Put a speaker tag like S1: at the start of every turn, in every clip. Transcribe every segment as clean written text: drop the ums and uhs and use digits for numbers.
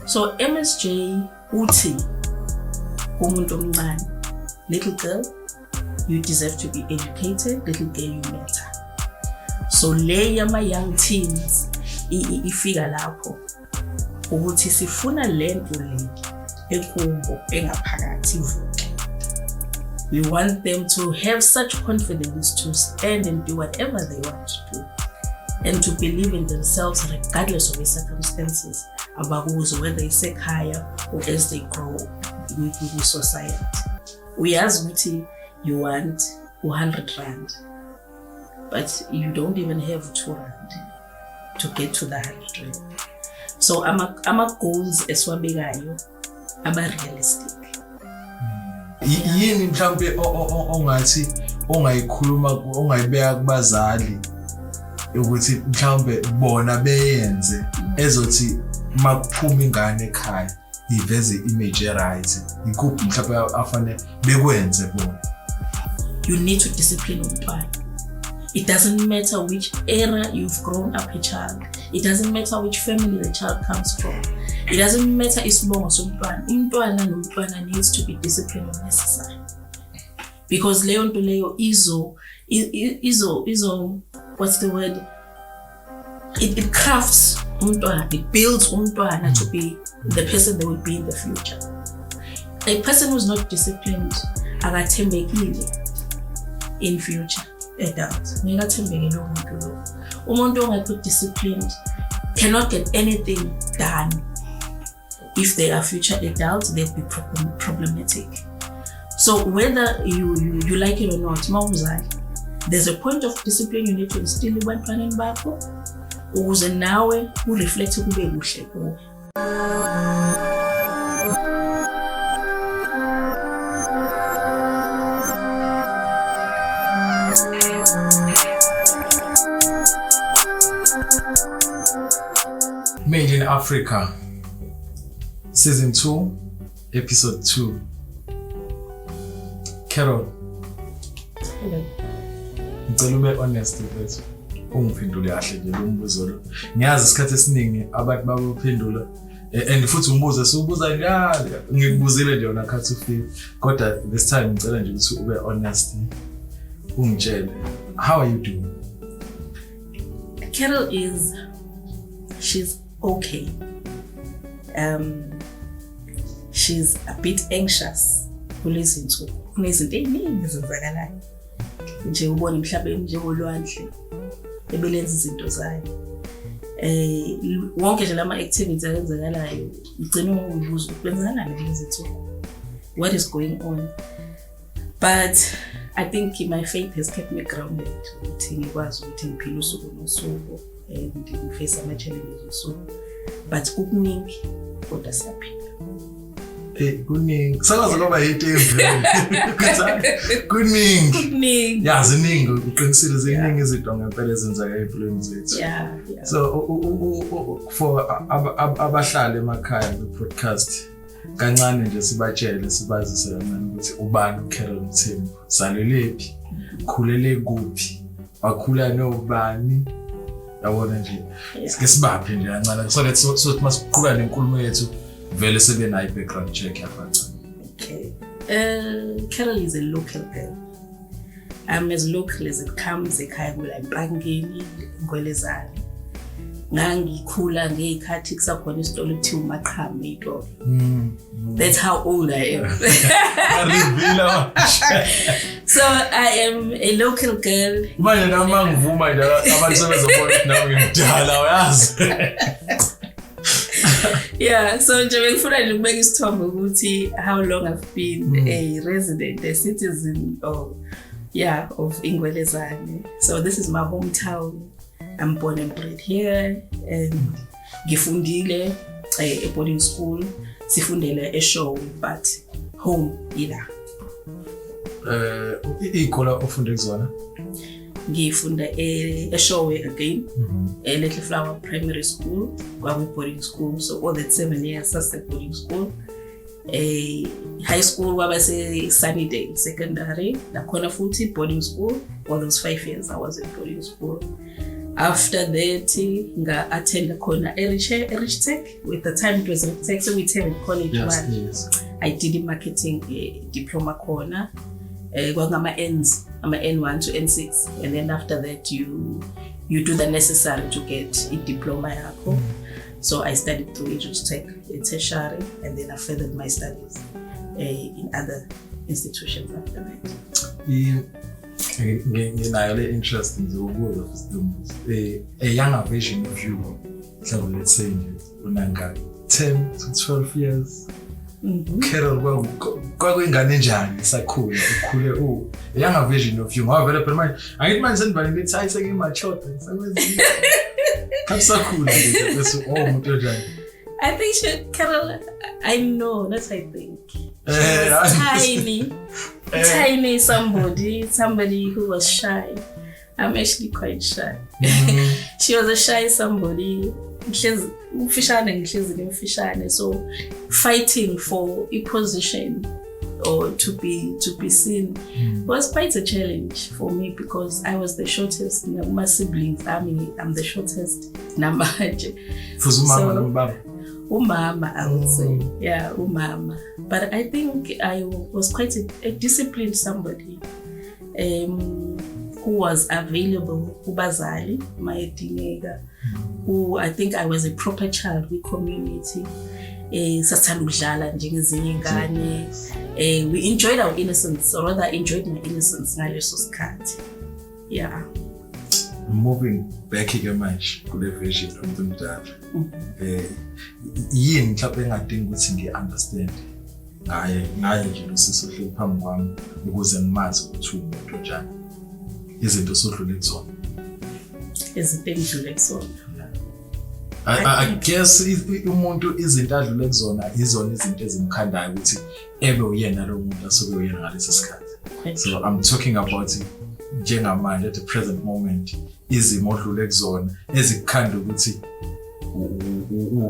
S1: So MSJ uthi umuntu omncane, little girl, you deserve to be educated, little girl, you matter. So le yama young teens ifika lapho ukuthi sifuna lento le enkulu engaphakathi ivuke. We want them to have such confidence to stand and do whatever they want to do and to believe in themselves regardless of the circumstances, whether it's ekhaya or as they grow in society. We ask ukuthi you want 100 rand, but you don't even have 2 rand to get to the 100 rand. So ama goals esiwabekayo aba realistic.
S2: Yini mhlambe ongathi ongayikhuluma ongayibeka kubazali ukuthi mhlambe bona beyenze ezothi makuphuma ingane ekhaya iveze image right ikuphi mhlambe afane bekwenze bona?
S1: You need to discipline umntwana. It doesn't matter which era you've grown up a child. It doesn't matter which family the child comes from. It doesn't matter isibongo somntwana. Umntwana nomntwana needs to be disciplined when necessary. Because leyo nto leyo izo what's the word? It crafts umntwana. It builds umntwana to be the person they will be in the future. A person who's not disciplined akathembekile in future. Adult. Umuntu ongekho disciplined cannot get anything done. If they are future adults, they'll be problematic. So whether you like it or not, there's a point of discipline you need to instill in ebantwaneni bakho ukuze nawe ureflect kube kuhle kuwe.
S2: Made in Africa, Season 2, Episode 2. Carol.
S1: Hello.
S2: Ngicela ube honest mfethu. Ungiphendule kahle nje lo mbuzo lo. Ngiyazi isikhathi esiningi abantu babophendula and futhi umbuzo sibuza njalo. Ngikubuzile nje wona khathi ufika. Kodwa this time ngicela nje ukuthi ube honest. Ungitshele, how are you doing?
S1: Carol she's okay. She's a bit anxious kulezinto eziningi ezenzakalayo. Nje ubona emhlabeni nje olwandle ebelenza izinto zayo. Wonke nje lama activities ayenzakalayo ugcina ukubuza ukwenzakalani kulezinto. What is going on? But I think my faith has kept me grounded. Ukuthi ngikwazi ukuthi ngiphile usuku nosuku and ngiface ama challenges usuku. But kuningi kodwa siyaphila.
S2: Kuningi. Sakaza ngoba yitembu. Kuningi. Yeah, ziningi uqinisile ziningi izinto ngempela ezenzeka empilweni zethu.
S1: Yeah.
S2: So for abahlali emakhaya ku-podcast kancane nje sibatshele sibazise kancane ukuthi ubani uCarol Mthembu, zalelephi, khulele kuphi, wakhula nobani, yabona nje. Sike sibaphe nje kancane so let's so masiqhubeka nenkulumo yethu vele sebe nayo background check yabantu.
S1: Okay. Carol is a local girl. I'm as local as it comes ekhaya kula Mpangeni, Ngwelezane. Ngangikhula ngekhathi kusakhona isitolo ekuthiwa uMaqhame itolo. That's how old I am. So I am a local girl.
S2: Manje nama ngivuma nje abantu sebezobona nami ngidala uyazi.
S1: Yeah, so nje ngifuna nje ukubeka isithombe ukuthi how long I've been a resident, a citizen of Ingwelezane. So this is my hometown. I'm born and bred here and ngifundile a boarding school. Sifundele eShowe but home ila.
S2: Ikhola ofunde kuzona?
S1: Ngifunda eShowe again. Little Flower Primary School, kwaku boarding school. So all that 7 years as a boarding school. High school waba se Sunnydale Secondary. Nakhona futhi boarding school. All those 5 years I was in boarding school. After that, I attended Rich Tech. With the time it was Rich Tech, so we attended college.
S2: Yes.
S1: I did a marketing diploma corner. I'm N1 to N6, and then after that you do the necessary to get a diploma. So I studied through Rich Tech, tertiary, and then I furthered my studies in other institutions after that.
S2: Nginayo le interest ngizobuza a younger version of you, let's say unanga 10 to 12 years. Carol, kwakuyingane njani isakhula ukhule a younger version of you ngoba vele phela manje angithi senibani lethi hayi sengimachota sakwenzi kasakhula bese umuntu njani.
S1: I think Carol, I know, that's I think. Tiny somebody who was shy. I'm actually quite shy. She was a shy somebody. So fighting for a position or to be seen was quite a challenge for me because I was the shortest. My siblings, I'm the shortest number. Umama, I would say. Yeah, umama. But I think I was quite a disciplined somebody who was available, ubazali, my teenager, who I think I was a proper child with community. We enjoyed our innocence, or rather enjoyed my innocence. Yeah.
S2: Moving back again manje kule version omdala yini mhlawumbe engadingi ukuthi ngi-understand ngaye nje nosisi ohleli phambi kwami ukuze ngimazi ukuthi umuntu njani izinto sodlule kuzona I guess umuntu izinto adlule kuzona izona izinto ezimkhandayo ukuthi ebe uyena lo muntu asuke uyena ngalesi sikhathi. So I'm talking about njengamanje at the present moment izimo odlule kuzona ezikukhanda ukuthi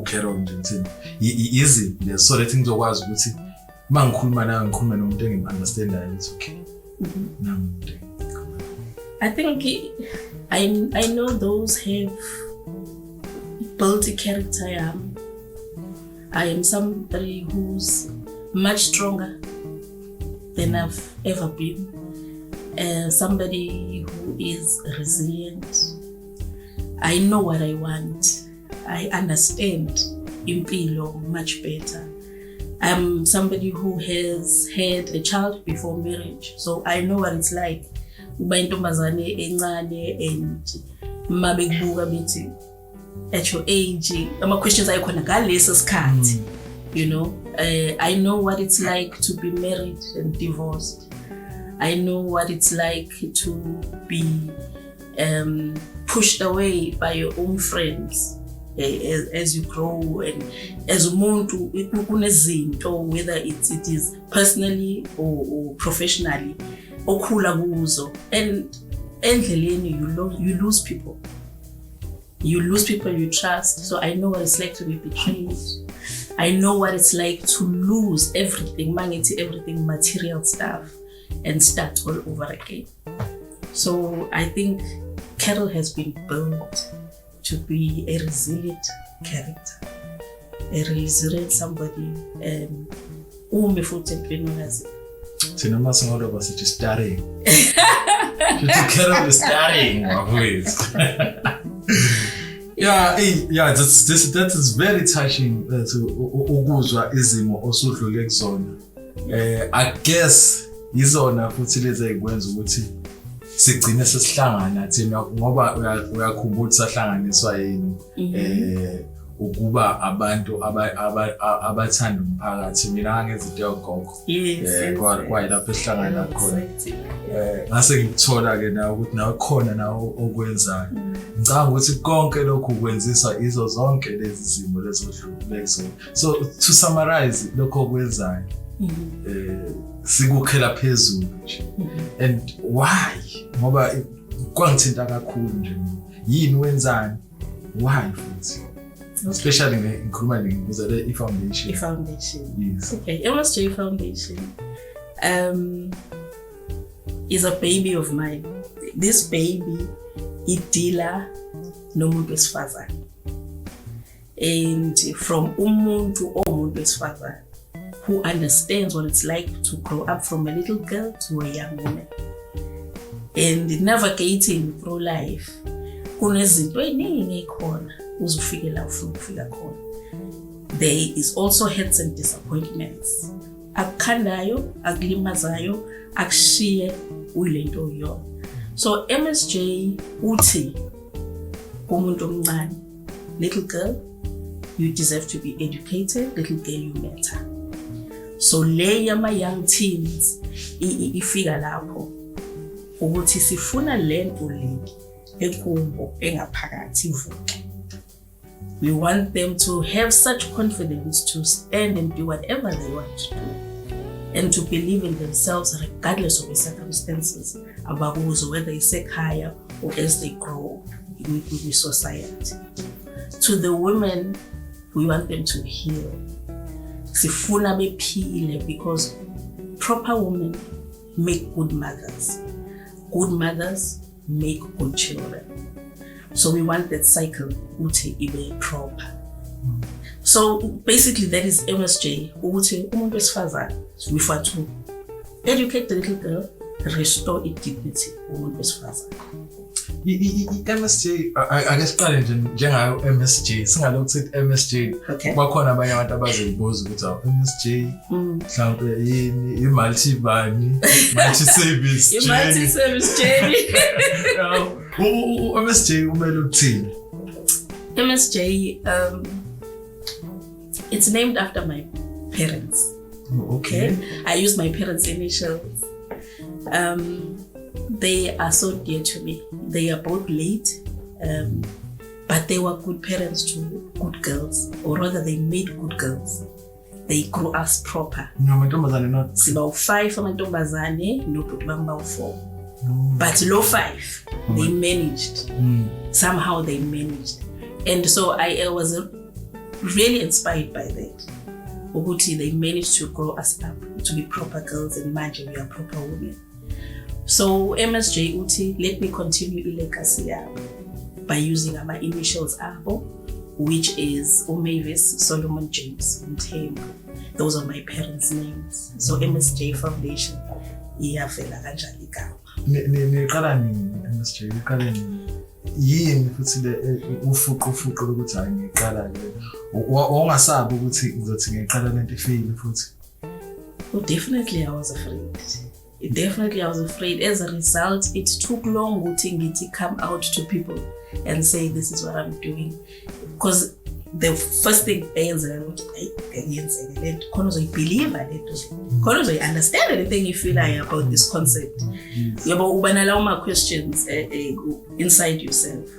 S2: Carol Mthembu iziphi lezo so that ngizokwazi ukuthi mangikhuluma nawe ngikhuluma nomuntu engim-understandayo it's okay.
S1: I think I know those have built a character. I am somebody who's much stronger than I've ever been. Somebody who is resilient. I know what I want. I understand impilo much better. I'm somebody who has had a child before marriage, so I know what it's like. Uba intombazane encane and mabekubuka bethi at your age ama questions ayikhona ngalesi sikhathi, you know. I know what it's like to be married and divorced. I know what it's like to be pushed away by your own friends as you grow and as umuntu kunezinto whether it is personally or professionally okhula kuzo and endleleni you lose people you trust. So I know what it's like to be betrayed. I know what it's like to lose everything, everything material stuff and start all over again. So I think Carol has been built to be a resilient character, a resilient somebody.
S2: Thina masingolo basithi starring. Carol is starring, please. Yeah, that is very touching to ukuzwa izimo osudlule kuzona. I guess izona futhi lezi ekwenza ukuthi sigcine sesihlangana thina ngoba uyakhumbula ukuthi sahlanganiswa yini ukuba abantu abathanda umphakathi mina ngezinto yogogo kwayilapho esihlangana khona ngase ngithola ke nawe ukuthi nawe khona nawe okwenzayo ngicabanga ukuthi konke lokhu ukwenziswa izo zonke lezi zimo lezo hlupho. So to summarize lokho okwenzayo sikukhela phezulu nje and why ngoba kwangithinta kakhulu nje yini wenzani why futhi especially ngikhuluma ngibuza le foundation. Yes.
S1: Okay, MSJ Foundation is a baby of mine. This baby it dealer nomuntu wesifazane. And from umuntu wesifazane who understands what it's like to grow up from a little girl to a young woman. And navigating through life, kunezinto eziningi ekhona uzufike la ufuna ukufika khona. There is also hurts and disappointments. Akukhandayo, akulimazayo, akushiye uyilento uyona. So MSJ uthi kumuntu omncane, little girl, you deserve to be educated, little girl, you matter. So le yama young teens ifika lapho ukuthi sifuna lento le ekumbo engaphakathi ivuke. We want them to have such confidence to stand and do whatever they want to do, and to believe in themselves regardless of the circumstances, abakuzo, whether it's ekhaya or as they grow with society. To the women, we want them to heal. Sifuna bephile, because proper women make good mothers. Good mothers make good children. So we want that cycle uthi ibe proper. So basically that is MSJ. Uthi umuntu wesifazane, we want to educate the little girl, restore its dignity. Umuntu wesifazane.
S2: MSJ, I guess qale nje njengayo MSJ, singalokho sithi MSJ. Bakhona abanye abantu abazibuza ukuthi MSJ mhlawumbe yini i-multi bani, multi service journey. I-multi service journey. MSJ umele ukuthini?
S1: MSJ, it's named after my parents.
S2: Okay.
S1: I use my parents' initials. They are so dear to me. They are both late, but they were good parents to good girls, or rather they made good girls. They grew us proper.
S2: No, amantombazane not.
S1: Siba 5 amantombazane, no bamba 4. But low 5, they managed. Somehow they managed. And so I was really inspired by that. Ukuthi they managed to grow us up to be proper girls, and manje we are proper women. So MSJ uthi, let me continue ilegacy yabo by using my initials abo, which is Mavis Solomon James Mthembu. Those are my parents' names. So MSJ Foundation iyavela kanjani igama.
S2: Niqala nini MSJ? Niqala nini? Yini futhi le ufuqu ukuthi hayi ngiqala ke. Ongasabi ukuthi ngizothi ngiqala lento ifile futhi.
S1: Well, definitely I was afraid. I was afraid. As a result, it took long to come out to people and say this is what I'm doing, because the first thing is I believe I understand anything you feel like about this concept. You have questions inside yourself.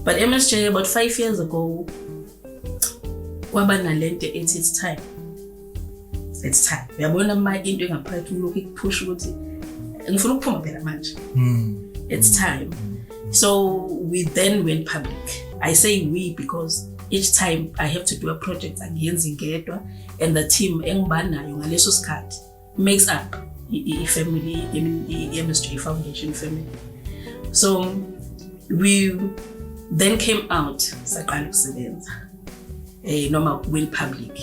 S1: But MSJ, about 5 years ago, it's time. It's time. Uyabona ma into engaphakathi ulokhu ikupush ukuthi ngifuna ukuphuma phela manje. It's time. So we then went public. I say we because each time I have to do a project angiyenzi ngedwa, and the team engibanayo ngaleso sikhathi makes up i-family, MSJ Foundation family. So we then came out saqala ukusebenza. Noma went public.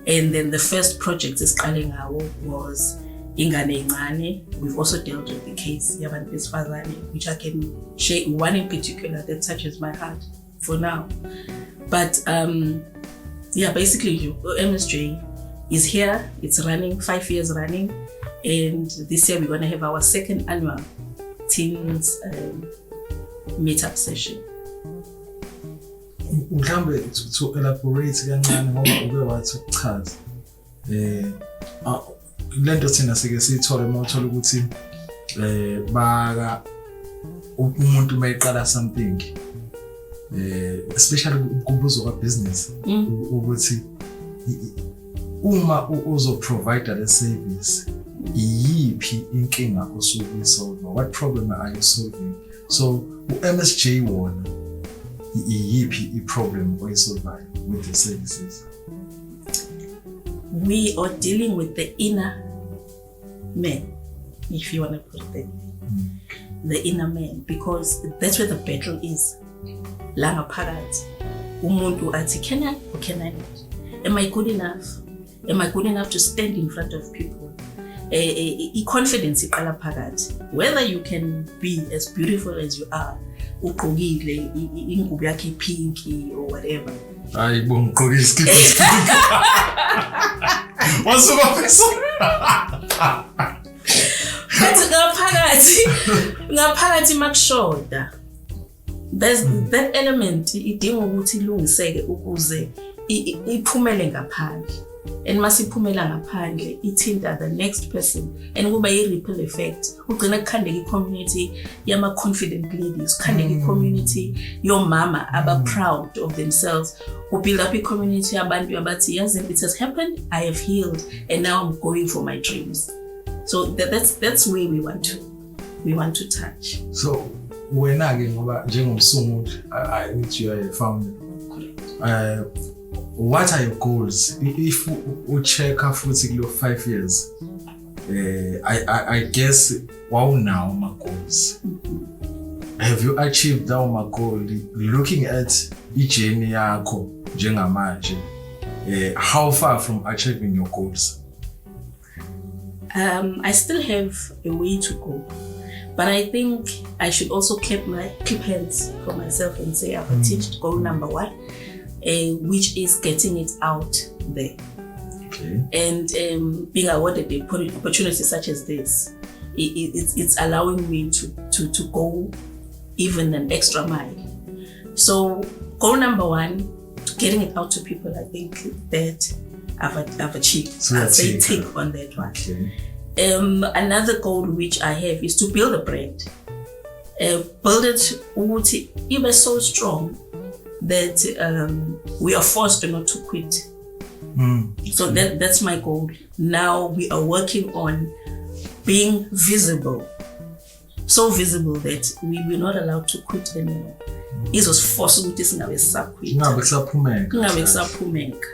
S1: And then the first project esiqale ngawo was Ingane Encane. We've also dealt with the case yabantu besifazane, which I can share one in particular that touches my heart for now. But basically MSJ is here. It's running 5 years running, and this year we're going to have our second annual teens meetup session.
S2: Mhlambe to elaborate kancane ngoba ube wathi ukuchaza lento thina sike siyithola mawuthola ukuthi baka umuntu mayiqala something especially kubuzo kwa business ukuthi uma uzo provide the service iyiphi inkinga osuke solve, what problem are you solving? So MSJ wona iyiphi problem oyisolvayo with the services?
S1: We are dealing with the inner man, if you want to put it that way. The inner man, because that's where the battle is. la ngaphakathi umuntu athi can I or can I not? Am I good enough? Am I good enough to stand in front of people? I-confidence iqala phakathi. Whether you can be as beautiful as you are, ugqokile ingubo yakhe pinky or whatever.
S2: Hayi bongqoka iskipa pink. Wasuka phezulu. But ngaphakathi makushoda. There's that element idinga ukuthi ilungiseke ukuze iphumele ngaphandle. And masiphumela ngaphandle ithinta the next person and kuba i-ripple effect ugcina kukhandeka i-community yama-confident ladies, kukhandeka i-community yomama aba-proud of themselves, build up i-community yabantu abathi yazi it has happened, I have healed and now I'm going for my dreams. So that's where we want to touch. So wena-ke ngoba njengomsunguli I need you are a founder. What are your goals? If you check futhi kulo 5 years, I guess wow now my goals. Have you achieved my goal? Looking at journey yakho njengamanje, how far from achieving your goals?
S1: I still have a way to go, but I think I should also clap hands for myself and say I've achieved goal number 1. Which is getting it out there. Okay. And being awarded the opportunity such as this, it's allowing me to go even an extra mile. So goal number 1, getting it out to people, I think that I've achieved. So I'll say tick on that one. Okay. Another goal which I have is to build a brand. Build it even so strong that we are forced not to quit. So that's my goal. Now we are working on being visible. So visible that we will not allowed to quit anymore. It was forced ukuthi singabe saphumeka.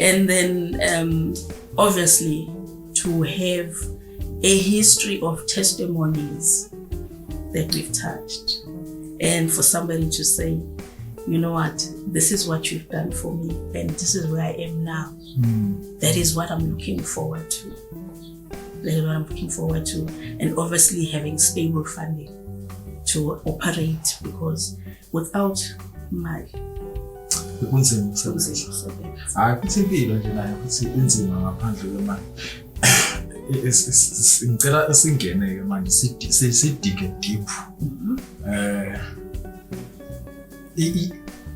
S1: And then obviously to have a history of testimonies that we've touched. And for somebody to say, you know what, this is what you've done for me and this is where I am now. That is what I'm looking forward to. And obviously having stable funding to operate, because without money
S2: kunzima ukusebenzisa. Hayi futhi impilo nje nayo futhi inzima ngaphandle kwemali. Ngicela singene-ke manje sidige deep.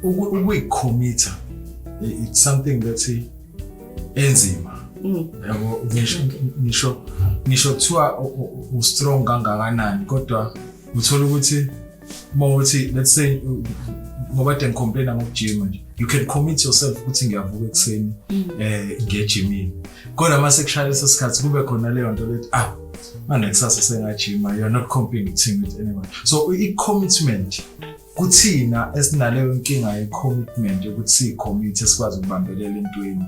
S2: Ukuyikhomitha it's something that enzima. Yabo ngisho kuthiwa u-strong kangakanani kodwa uthola ukuthi mawuthi let's say ngoba de ngicomplaina ngokujima nje, you can commit yourself ukuthi ngiyavuka ekseni ngiyejimini kodwa mase kushaya leso sikhathi kube khona leyo nto lethi manje kusasa sengajima, you are not competing with anyone. So i-commitment kuthina esinaleyo inkinga ye-commitment ukuthi si-commit esikwazi ukubambelela entweni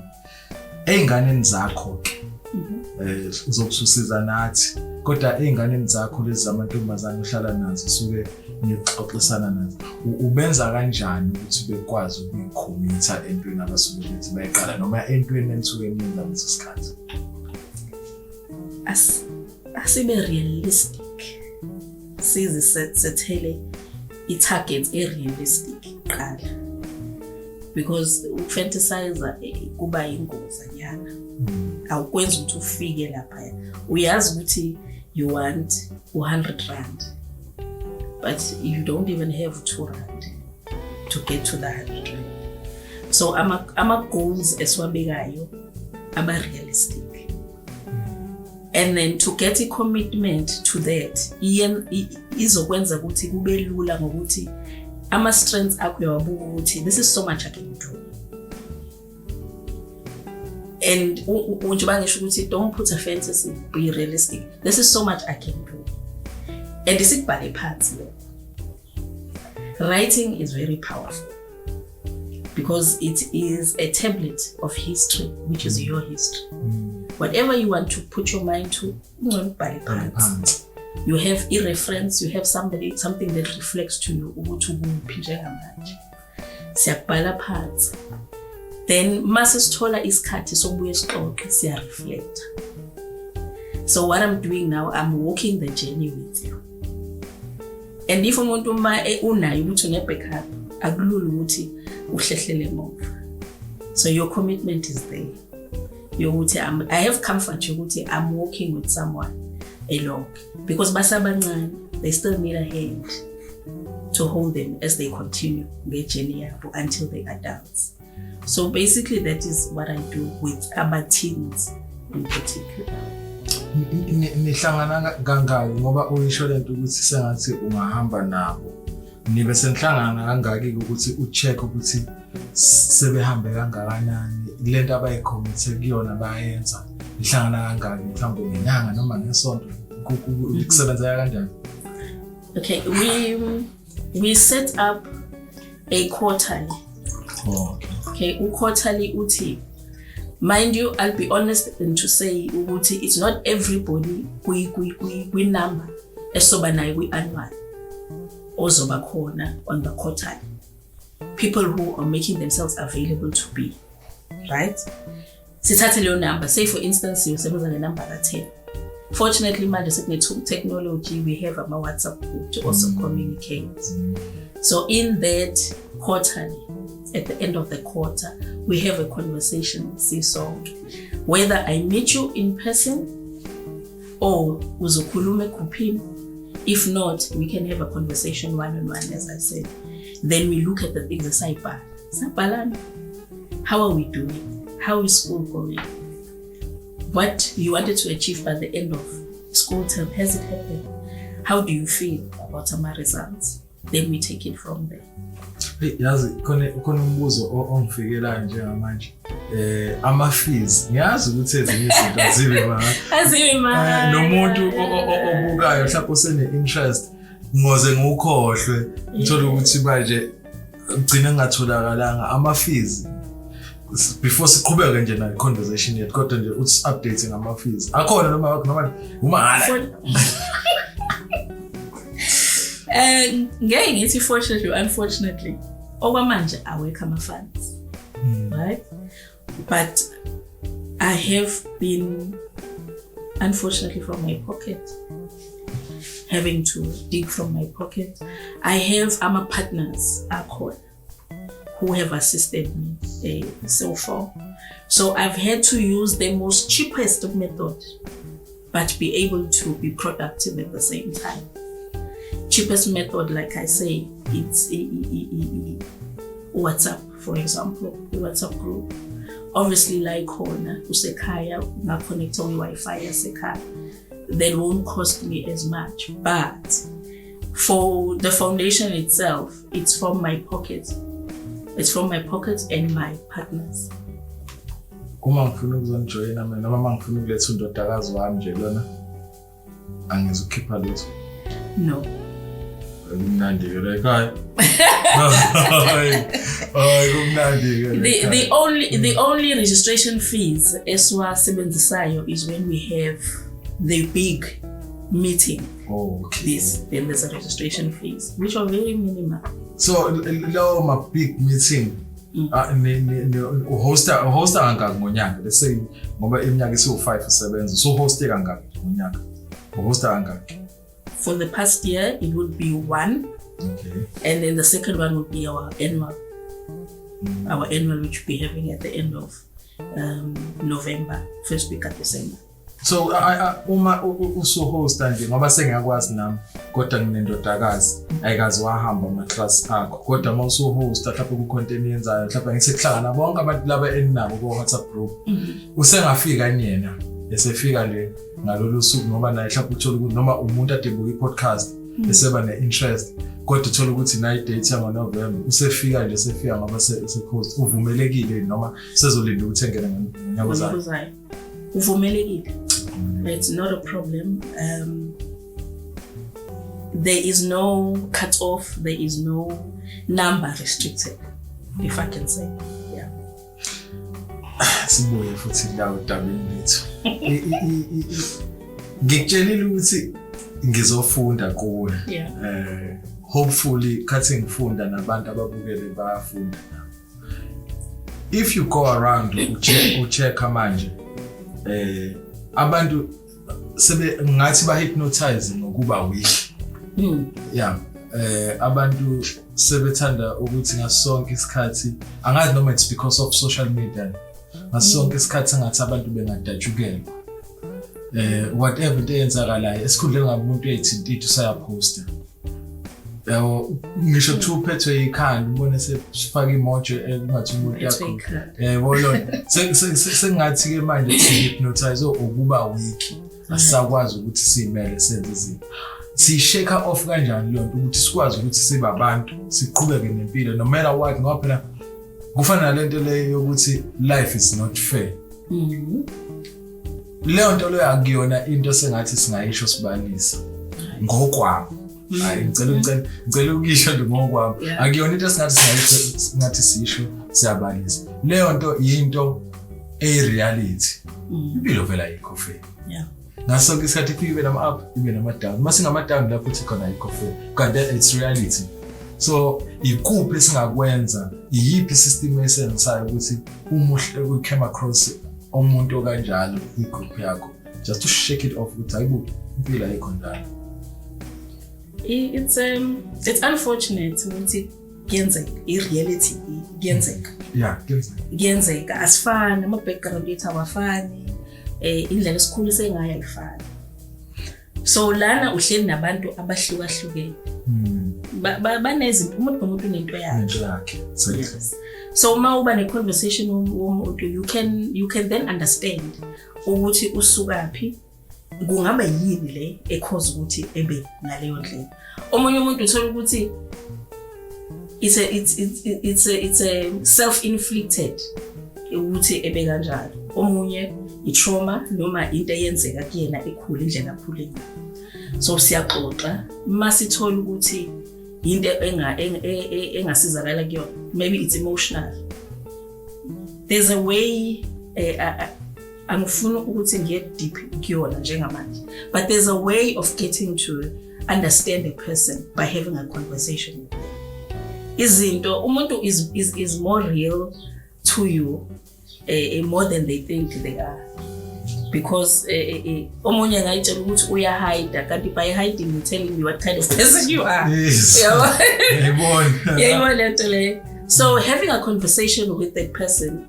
S2: ey'nganeni zakho ke uzokususiza nathi kodwa ey'nganeni zakho lezi zamantombazane uhlala nazo suke nixoxisana nazo ubenza kanjani ukuthi bekwazi ukuyikhomitha entweni abasuke bethi bayiqala noma entweni enisuke niyenza ngaleso sikhathi?
S1: Asibe realistic, sizisethele i-targets e-realistic qala, because ukufantasize kuba ingozanyana. Awukwenzi ukuthi ufike lapha, uyazi ukuthi you want 100 rand but you don't even have 2 rand to get to the 100 rand. So ama goals esiwabekayo aba realistic, and then to get a commitment to that izokwenza ukuthi kube lula ngokuthi ama strengths akho yawabuka ukuthi this is so much I can do. And njengoba ngisho ukuthi don't put a fantasy, be realistic. This is so much I can do. And isikubhale phansi lo. Writing is very powerful because it is a template of history, which is your history. Whatever you want to put your mind to, ungibhale phansi. You have a reference, you have something that reflects to you ukuthi ukuphi njengamanje. Siyakubhala phansi. Then mase sithola isikhathi sokubuya sixoxe siya reflect. So what I'm doing now, I'm walking the journey with you. And if umuntu unayo ukuthi une-backup, akulula ukuthi uhlehlele emuva. So your commitment is there. I have comfort ukuthi I'm walking with someone along. Because basabancane, they still need a hand to hold them as they continue their journey until they are adults. So basically that is what I do with our teens in particular.
S2: Nihlangana kangaki ngoba uyisho lento ukuthi sengathi ungahamba nabo. Nibe senihlangana kangaki ukuthi ucheck ukuthi sebehambe kangakanani lento abayicommit kuyona bayenza. Nihlangana kangaki mhlawumbe ngenyanga noma ngesonto ukusebenza kanjani?
S1: Okay, we set up a quarterly.
S2: Oh,
S1: okay, quarterly uthi. Mind you, I'll be honest and to say ukuthi it's not everybody we number esoba nayo kwi-annual ozoba khona on the quarterly. People who are making themselves available to be, right? Sithathe leyo number. Say for instance, usebenza ngenumber ka-10. Fortunately, manje technology, we have a WhatsApp group to also communicate. So in that quarterly, at the end of the quarter, we have a conversation, so whether I meet you in person or uzokhulume kuphi. If not, we can have a conversation one-on-one, as I said. Then we look at the things aside. How are we doing? How is school going? What you wanted to achieve by the end of school term, has it happened? How do you feel about my results? Then we take it from there.
S2: Yazi khona umbuzo ongifikela njengamanje ama-fees ngiyazi ukuthi ezinye izinto azibe ma nomuntu obukayo mhlawumbe usene-interest ngoze ngukhohlwe ngithola ukuthi manje ugcina ngingatholakalanga ama-fees before siqhubeke nje na conversation yethu kodwa nje uthi update ngama-fees akhona noma umahala. Ngeke ngithi fortunately or unfortunately okwamanje awekho ama-funds, right? But I have been, unfortunately, from my pocket, having to dig from my pocket. I have partners who have assisted me so far. So I've had to use the most cheapest method, but be able to be productive at the same time. Cheapest method, like I say, it's WhatsApp, for example, the WhatsApp group. Obviously, like khona usekhaya ngaconnect on Wi-Fi yasekhaya, that won't cost me as much. But for the foundation itself, it's from my pocket. It's from my pocket and my partners. Uma ngifuna ukuzonjoyina mina noma ngifuna ukuletha undodakazi wami nje lona angizokhipha lutho.
S1: No.
S2: Kumnandi ke la ekhaya.
S1: The only registration fees esiwasebenzisayo is when we have the big meeting.
S2: Oh, okay.
S1: Then there's a registration fees, which are very minimal.
S2: So lawo ma big meeting uhosta kangaki ngonyaka? Let's say ngoba iminyaka isiwu5 usebenza, so hoste kangaki ngonyaka? Uhosta kangaki?
S1: For the past year, it would be 1.
S2: Okay.
S1: And then the second one would be our annual. Our annual, which we'll be having at the end of November, first week of December.
S2: So uma usuhosta nje ngoba sengiyakwazi nami kodwa nginendodakazi ayikazi wahamba ama-class akho kodwa uma usuhosta mhlawumbe ku-content yenzayo mhlawumbe ngisekuhlangana bonke abantu laba enabo ku-WhatsApp group usengafika yena esefika le ngalolu suku noma naye mhlawumbe uthola ukuthi noma umuntu ade buka i-podcast eseba ne-interest kodwa uthola ukuthi nayi date yango-November usefika nje sefika ngoba se-post uvumelekile noma sezolinda ukuthi engene ngonyaka ozayo.
S1: Uvumelekile. It's not a problem. There is no cut-off. There is no number restricted, if I can say. Yeah.
S2: Sibuye futhi la udabeni lethu. Ngikutshelile ukuthi ngizofunda kuwe.
S1: Yeah.
S2: Hopefully khathi ngifunda nabantu ababukele bayafunda. If you go around ucheck manje abantu sebe ngathi ba hypnotize ngokuba weak. Yeah. Abantu sebethanda ukuthi ngasonke isikhathi angazi noma it's because of social media. Ngasonke isikhathi ngathi abantu bengadajukela. Whatever into eyenzakalayo esikhundleni ngamuntu eyithintithu sayaposta. Ngisho thu phethwe ikhanda ubone sefaka imojo engathi umuntu yakho. Sengathi ke manje hypnotize ukuba weak. Asakwazi ukuthi simele senze izinto. Si-shake off kanjani le nto ukuthi sikwazi ukuthi sibe abantu siqhubeke nempilo no matter what ngoba phela kufana nalento leyo yokuthi life is not fair. Leyo nto leyo akuyona into sengathi singayisho sibalisa ngokwabo. Hayi ngicela ukisho nje ngokwabo. Akuyona into singathi sisho siyabalisa. Leyo nto into reality. Impilo vela ayikho fair.
S1: Yeah.
S2: Naso isikhathi ibe nama-up ibe nama-down. Mase ngama-down lapho uthi khona ayikho fair. Kanti it's reality. So ikuphi singakwenza? Iyiphi system esenzayo ukuthi umuhle we came across umuntu kanjalo igroup yakho just to shake it off ukuthi ayibo impilo ayikho njalo.
S1: It's unfortunate ukuthi kuyenzeka i-reality kuyenzeka.
S2: Yeah,
S1: kuyenzeka asifani ama-background yethu awafani. Indlela esikhulise ngayo ayifani. So lana uhleli nabantu abahlukahlukene. Banezimo umuntu nomuntu unento yakhe. So uma uba ne conversation womuntu you can then understand ukuthi usukaphi kungaba yini le ecause ukuthi ebe naleyo ndlela. Omunye umuntu uthola ukuthi it's a self-inflicted ukuthi ebe kanjalo. Omunye i-trauma noma into eyenzeka kuyena ekhula indlela akhule ngayo. So siyaxoxa masithola ukuthi into engasizakala kuyona, maybe it's emotional. There's a way angifuni ukuthi ngiye deep kuyona njengamanje, but there's a way of getting to understand a person by having a conversation with them. Izinto umuntu is more real to you more than they think they are, because omunye ngayitshela ukuthi uyahide kanti by hiding you telling me what kind of person you are.
S2: Yes.
S1: Yeah, lento le. So having a conversation with that person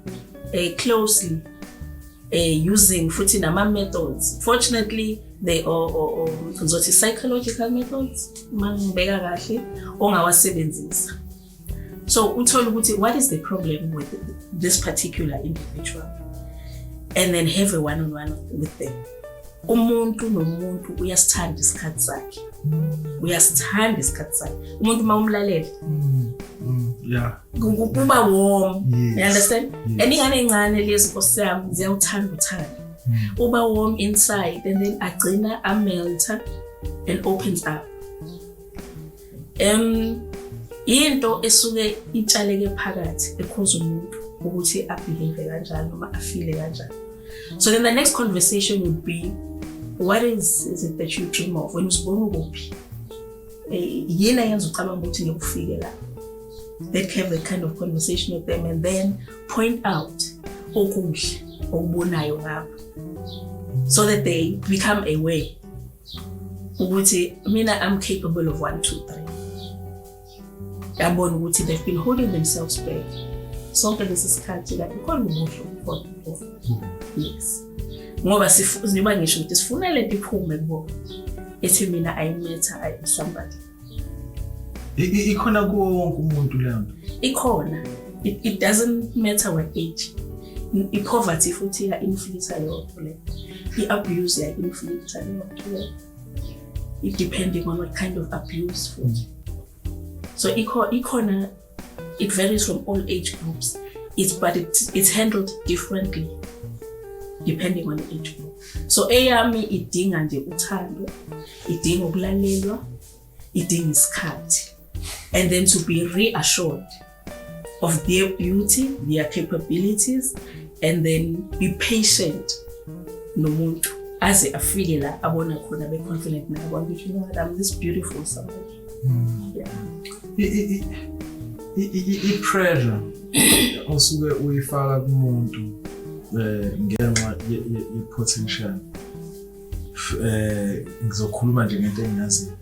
S1: closely using futhi nama methods, fortunately they are psychological methods mangibeka kahle ongawasebenzisa. So uthola ukuthi what is the problem with this particular individual, and then have a one-on-one with them. Umuntu nomuntu uyasithanda isikhathi sakhe. Uyasithanda isikhathi sakhe. Umuntu mawumlalela.
S2: Yeah.
S1: Kuba warm. You understand? Eningane encane lezi Nkosi yami ziyawuthanda uthanda. Uba warm inside and then agcina amelta and opens up. Into esuke itshaleke phakathi ekhoza umuntu ukuthi abehave kanjani noma afile kanjani. So then the next conversation would be, what is it that you dream of when usibona ukuphi? Yena yenza ucabanga ukuthi ngikufike la. That have a kind of conversation with them and then point out okuhle okubonayo ngabo, so that they become aware ukuthi mina I'm capable of 1, 2, 3. Yabona ukuthi they've been holding themselves back. Sonke lesisikhathi la ikhona ubuhle for yes. Ngoba siba ngisho ukuthi sifuna lento iphume kubo. Ethi mina I matter, I am somebody.
S2: Ikhona kuwo wonke umuntu leyo nto. Ikhona.
S1: It doesn't matter what age. I-poverty futhi ya-inflicta yonke le. I-abuse ya-inflicta yonke le. It depending on what kind of abuse futhi. So ikhona, it varies from all age groups. It's handled differently depending on the age group. So eyami idinga nje uthando, idinga ukulalelwa, idinga isikhathi, and then to be reassured of their beauty, their capabilities, and then be patient nomuntu aze afike la abona khona be confident naye abantu you know what, I'm this beautiful somebody.
S2: I-pressure osuke uyifaka kumuntu ngenxa ye-potential ngizokhuluma nje ngento engiyaziyo.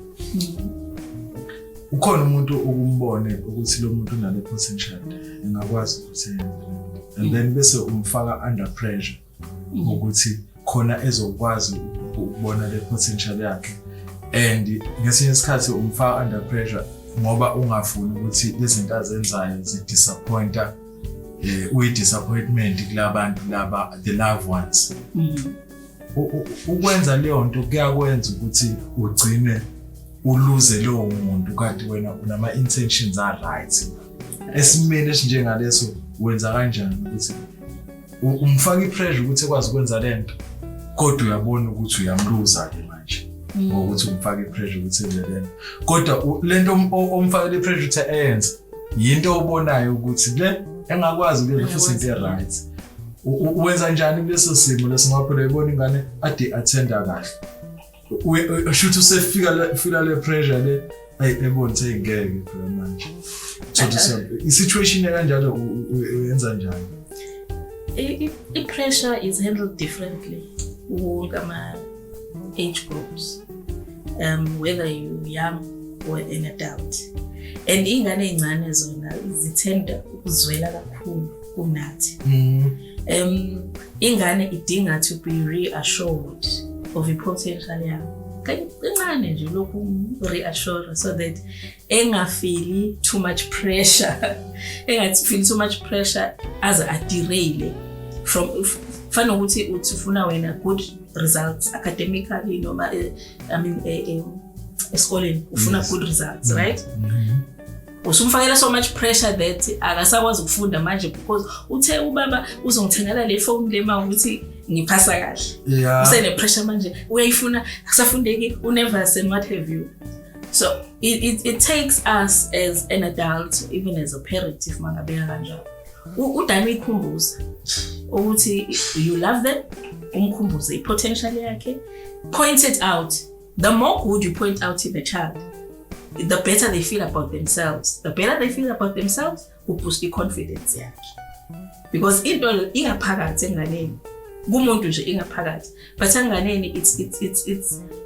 S2: Ukhona umuntu ukumbone ukuthi lo muntu unale potential engakwazi ukuthi and then bese umfaka under pressure ukuthi khona ezokwazi ukubona le potential yakhe and ngesinye isikhathi umfaka under pressure ngoba ungafuni ukuthi lezi zinto azenzayo zidisappointa uyi-disappointment kulabantu laba the loved ones. Ukwenza leyo nto kuyakwenza ukuthi ugcine uluze lowo muntu kanti wena unama intentions are right. Esimeni esinjengaleso wenza kanjani ukuthi umfaka ipressure ukuthi ekwazi ukwenza lento kodwa uyabona ukuthi uyamluza ke manje ngokuthi umfaka ipressure ukuthi enze lento kodwa lento omfaka ipressure ukuthi ayenze yinto obonayo ukuthi le engakwazi ukwenza futhi into right. Wenza njani kuleso simo lesingaphela uyibona ingane ade attenda kahle shoot usefika le pressure le ayibona ukuthi ngeke phela manje so i-situation kanjalo uyenza njani?
S1: I-pressure is handled differently ngama age groups, whether you're young or an adult. And ingane ezincane zona zithanda ukuzwela kakhulu kunathi. Ingane idinga to be reassured of the potential yakho. Kancane nje lokhu reassure so that engafili too much pressure. Engafili too much pressure as a derail from fana ukuthi ufuna wena good results academically noma esikoleni ufuna good results, right? Usumfakela so much pressure that akasakwazi ukufunda manje because uthe ubaba uzongithengela le phone le ma ukuthi ngiphasa kahle. Usene pressure manje uyayifuna akusafundeki unervous and what have you. So it takes us as an adult, even as a parent if mangabeka kanjalo, udami ikhumbuza ukuthi you love them, umkhumbuze i-potential yakhe, point it out. The more good you point out to the child, the better they feel about themselves. The better they feel about themselves, boost the confidence yakhe. Because into ingaphakathi enganeni, kumuntu nje ingaphakathi, but enganeni it's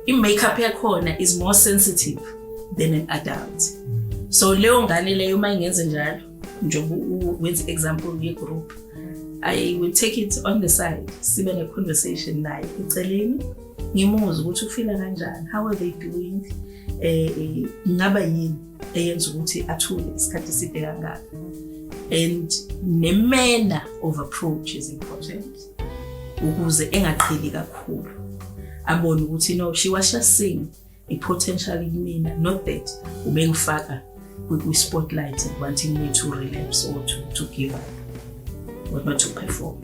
S1: i-makeup yakhona is more sensitive than an adult. So leyo ngane leyo mayingenze njalo, njengoba wenza example ye-group, I will take it on the side, sibe ne conversation naye eceleni, ngimuzwe ukuthi ufila kanjani, how are they doing, ngaba yini eyenza ukuthi athule isikhathi eside kangaka. And the manner of approach is important ukuze engaqheli kakhulu, abone ukuthi no, she was just seeing a potential in mina, not that ubengifaka with spotlight and wanting me to relapse or to give up or not to perform.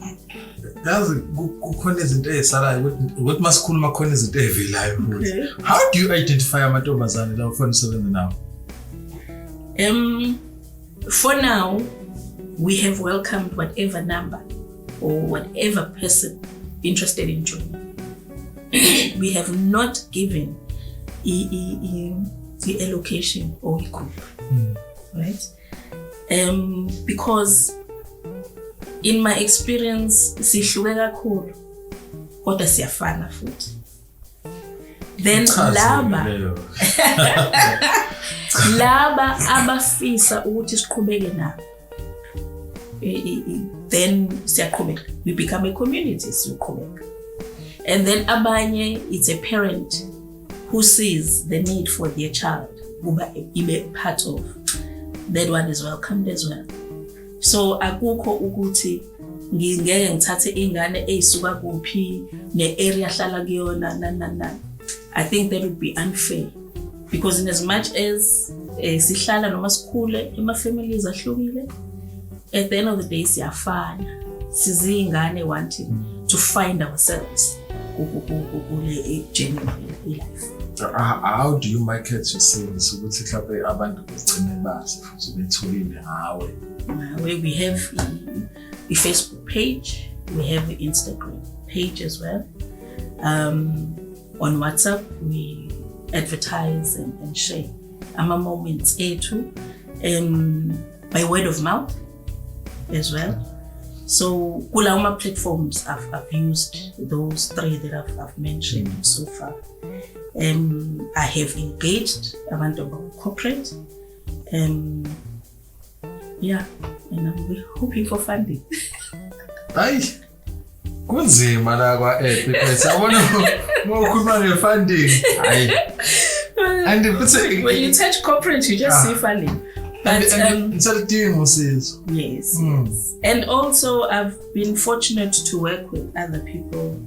S2: Yazi kukhona izinto ezisalayo ukuthi masikhuluma khona izinto ezivelayo futhi. How do you identify amantombazane la ufuna usebenza nawo?
S1: For now we have welcomed whatever number or whatever person interested in joining. We have not given the allocation or the group, right? Because in my experience, sihluke kakhulu kodwa siyafana futhi. Then laba abafisa ukuthi siqhubeke nabo, then siyaqhubeka, we become a community, siyoqhubeka. And then abanye, it's a parent who sees the need for their child kuba ibe part of, that one is welcomed as well. So akukho ukuthi ngingeke ngithathe ingane eyisuka kuphi ne-area hlala kuyona na. I think that would be unfair, because in as much as sihlala noma sikhule ema-families ahlukile, at the end of the day siyafana, sizingane wanting to find ourselves kule journey of life.
S2: How do you market yourselves ukuthi mhlawumbe abantu begcine bazi futhi betholile ngawe?
S1: We have a Facebook page, we have an Instagram page as well. On WhatsApp, we advertise and share our moments by word of mouth as well. So Kulama platforms, I've used those 3 that I've mentioned so far. I have engaged abantu corporate. Yeah, and I'm hoping for funding.
S2: Aye. Kunzima la kwa because I want to more funding. Aye. And
S1: when you touch corporate, you just see funding. But
S2: yes.
S1: Yes. And also I've been fortunate to work with other people,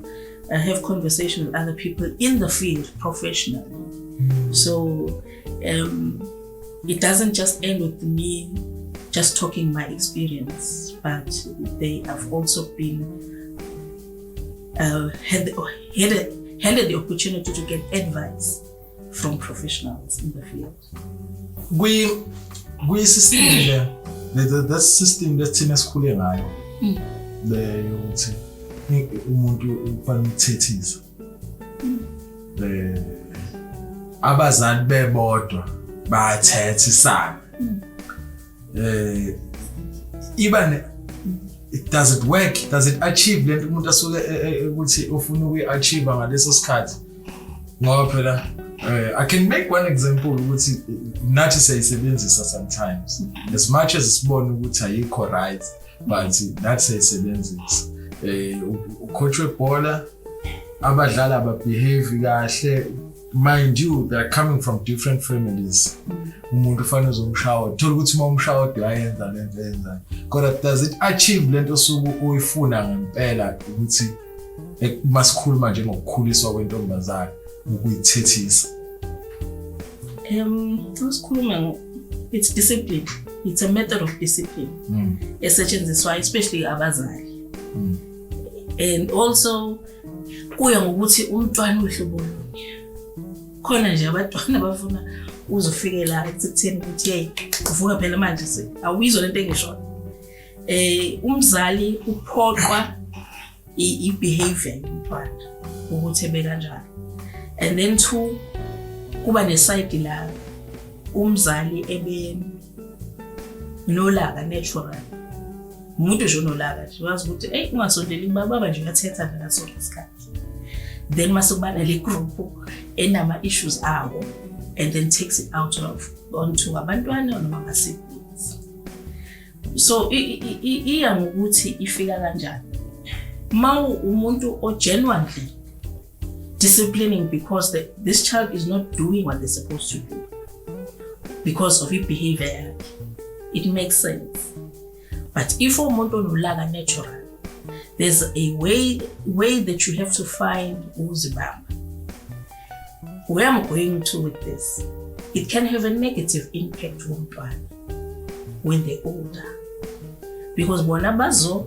S1: have conversations with other people in the field professionally. So it doesn't just end with me just talking my experience, but they have also been had the opportunity to get advice from professionals in the field.
S2: We system that system that thina sikhule ngayo le yokuthi umuntu ufanele ukuthethisa abazali bebodwa bayathethisana even does it work, does it achieve lento umuntu asuke ukuthi ufuna ukuachieve ngaleso sikhathi ngoba phela I can make one example ukuthi nathi sayisebenzisa sometimes as much as sibona ukuthi ayikho right but nathi sayisebenzisa ucoach webhola abadlala behave kahle. Mind you, they're coming from different families. Umuntu ufana uzomshawa thola ukuthi umshawa uyayenza lento yenza kodwa does it achieve lento osuku uyifuna ngempela ukuthi masikhuluma nje ngokukhuliswa kwentombazane ukuyithethisa?
S1: It's discipline. It's a method of discipline. Esetshenziswa especially abazali. And also kuya ngokuthi umntwana uhlobo luni. Khona nje abantwana bafuna uzofikela ekutheni ukuthi hey uvuka phela manje awuyizwa lento engisho. Umzali uphoqwa i-behavior yomntwana ukuthi ebe kanjani. And then 2 kuba neside la umzali ebe nolaka natural. Umuntu nje unolaka nje wazi ukuthi hey ungasondeli baba nje uyathetha ngaso isikhathi. Then masubana le group enama issues awo and then takes it out onto abantwana noma ama-siblings. So iya ngokuthi ifika kanjani. Ma umuntu genuinely disciplining because this child is not doing what they're supposed to do because of his behavior, it makes sense. But if umuntu onolaka natural, there's a way that you have to find uzibamba. Where I'm going to with this, it can have a negative impact on umntwana when they're older, because bona bazo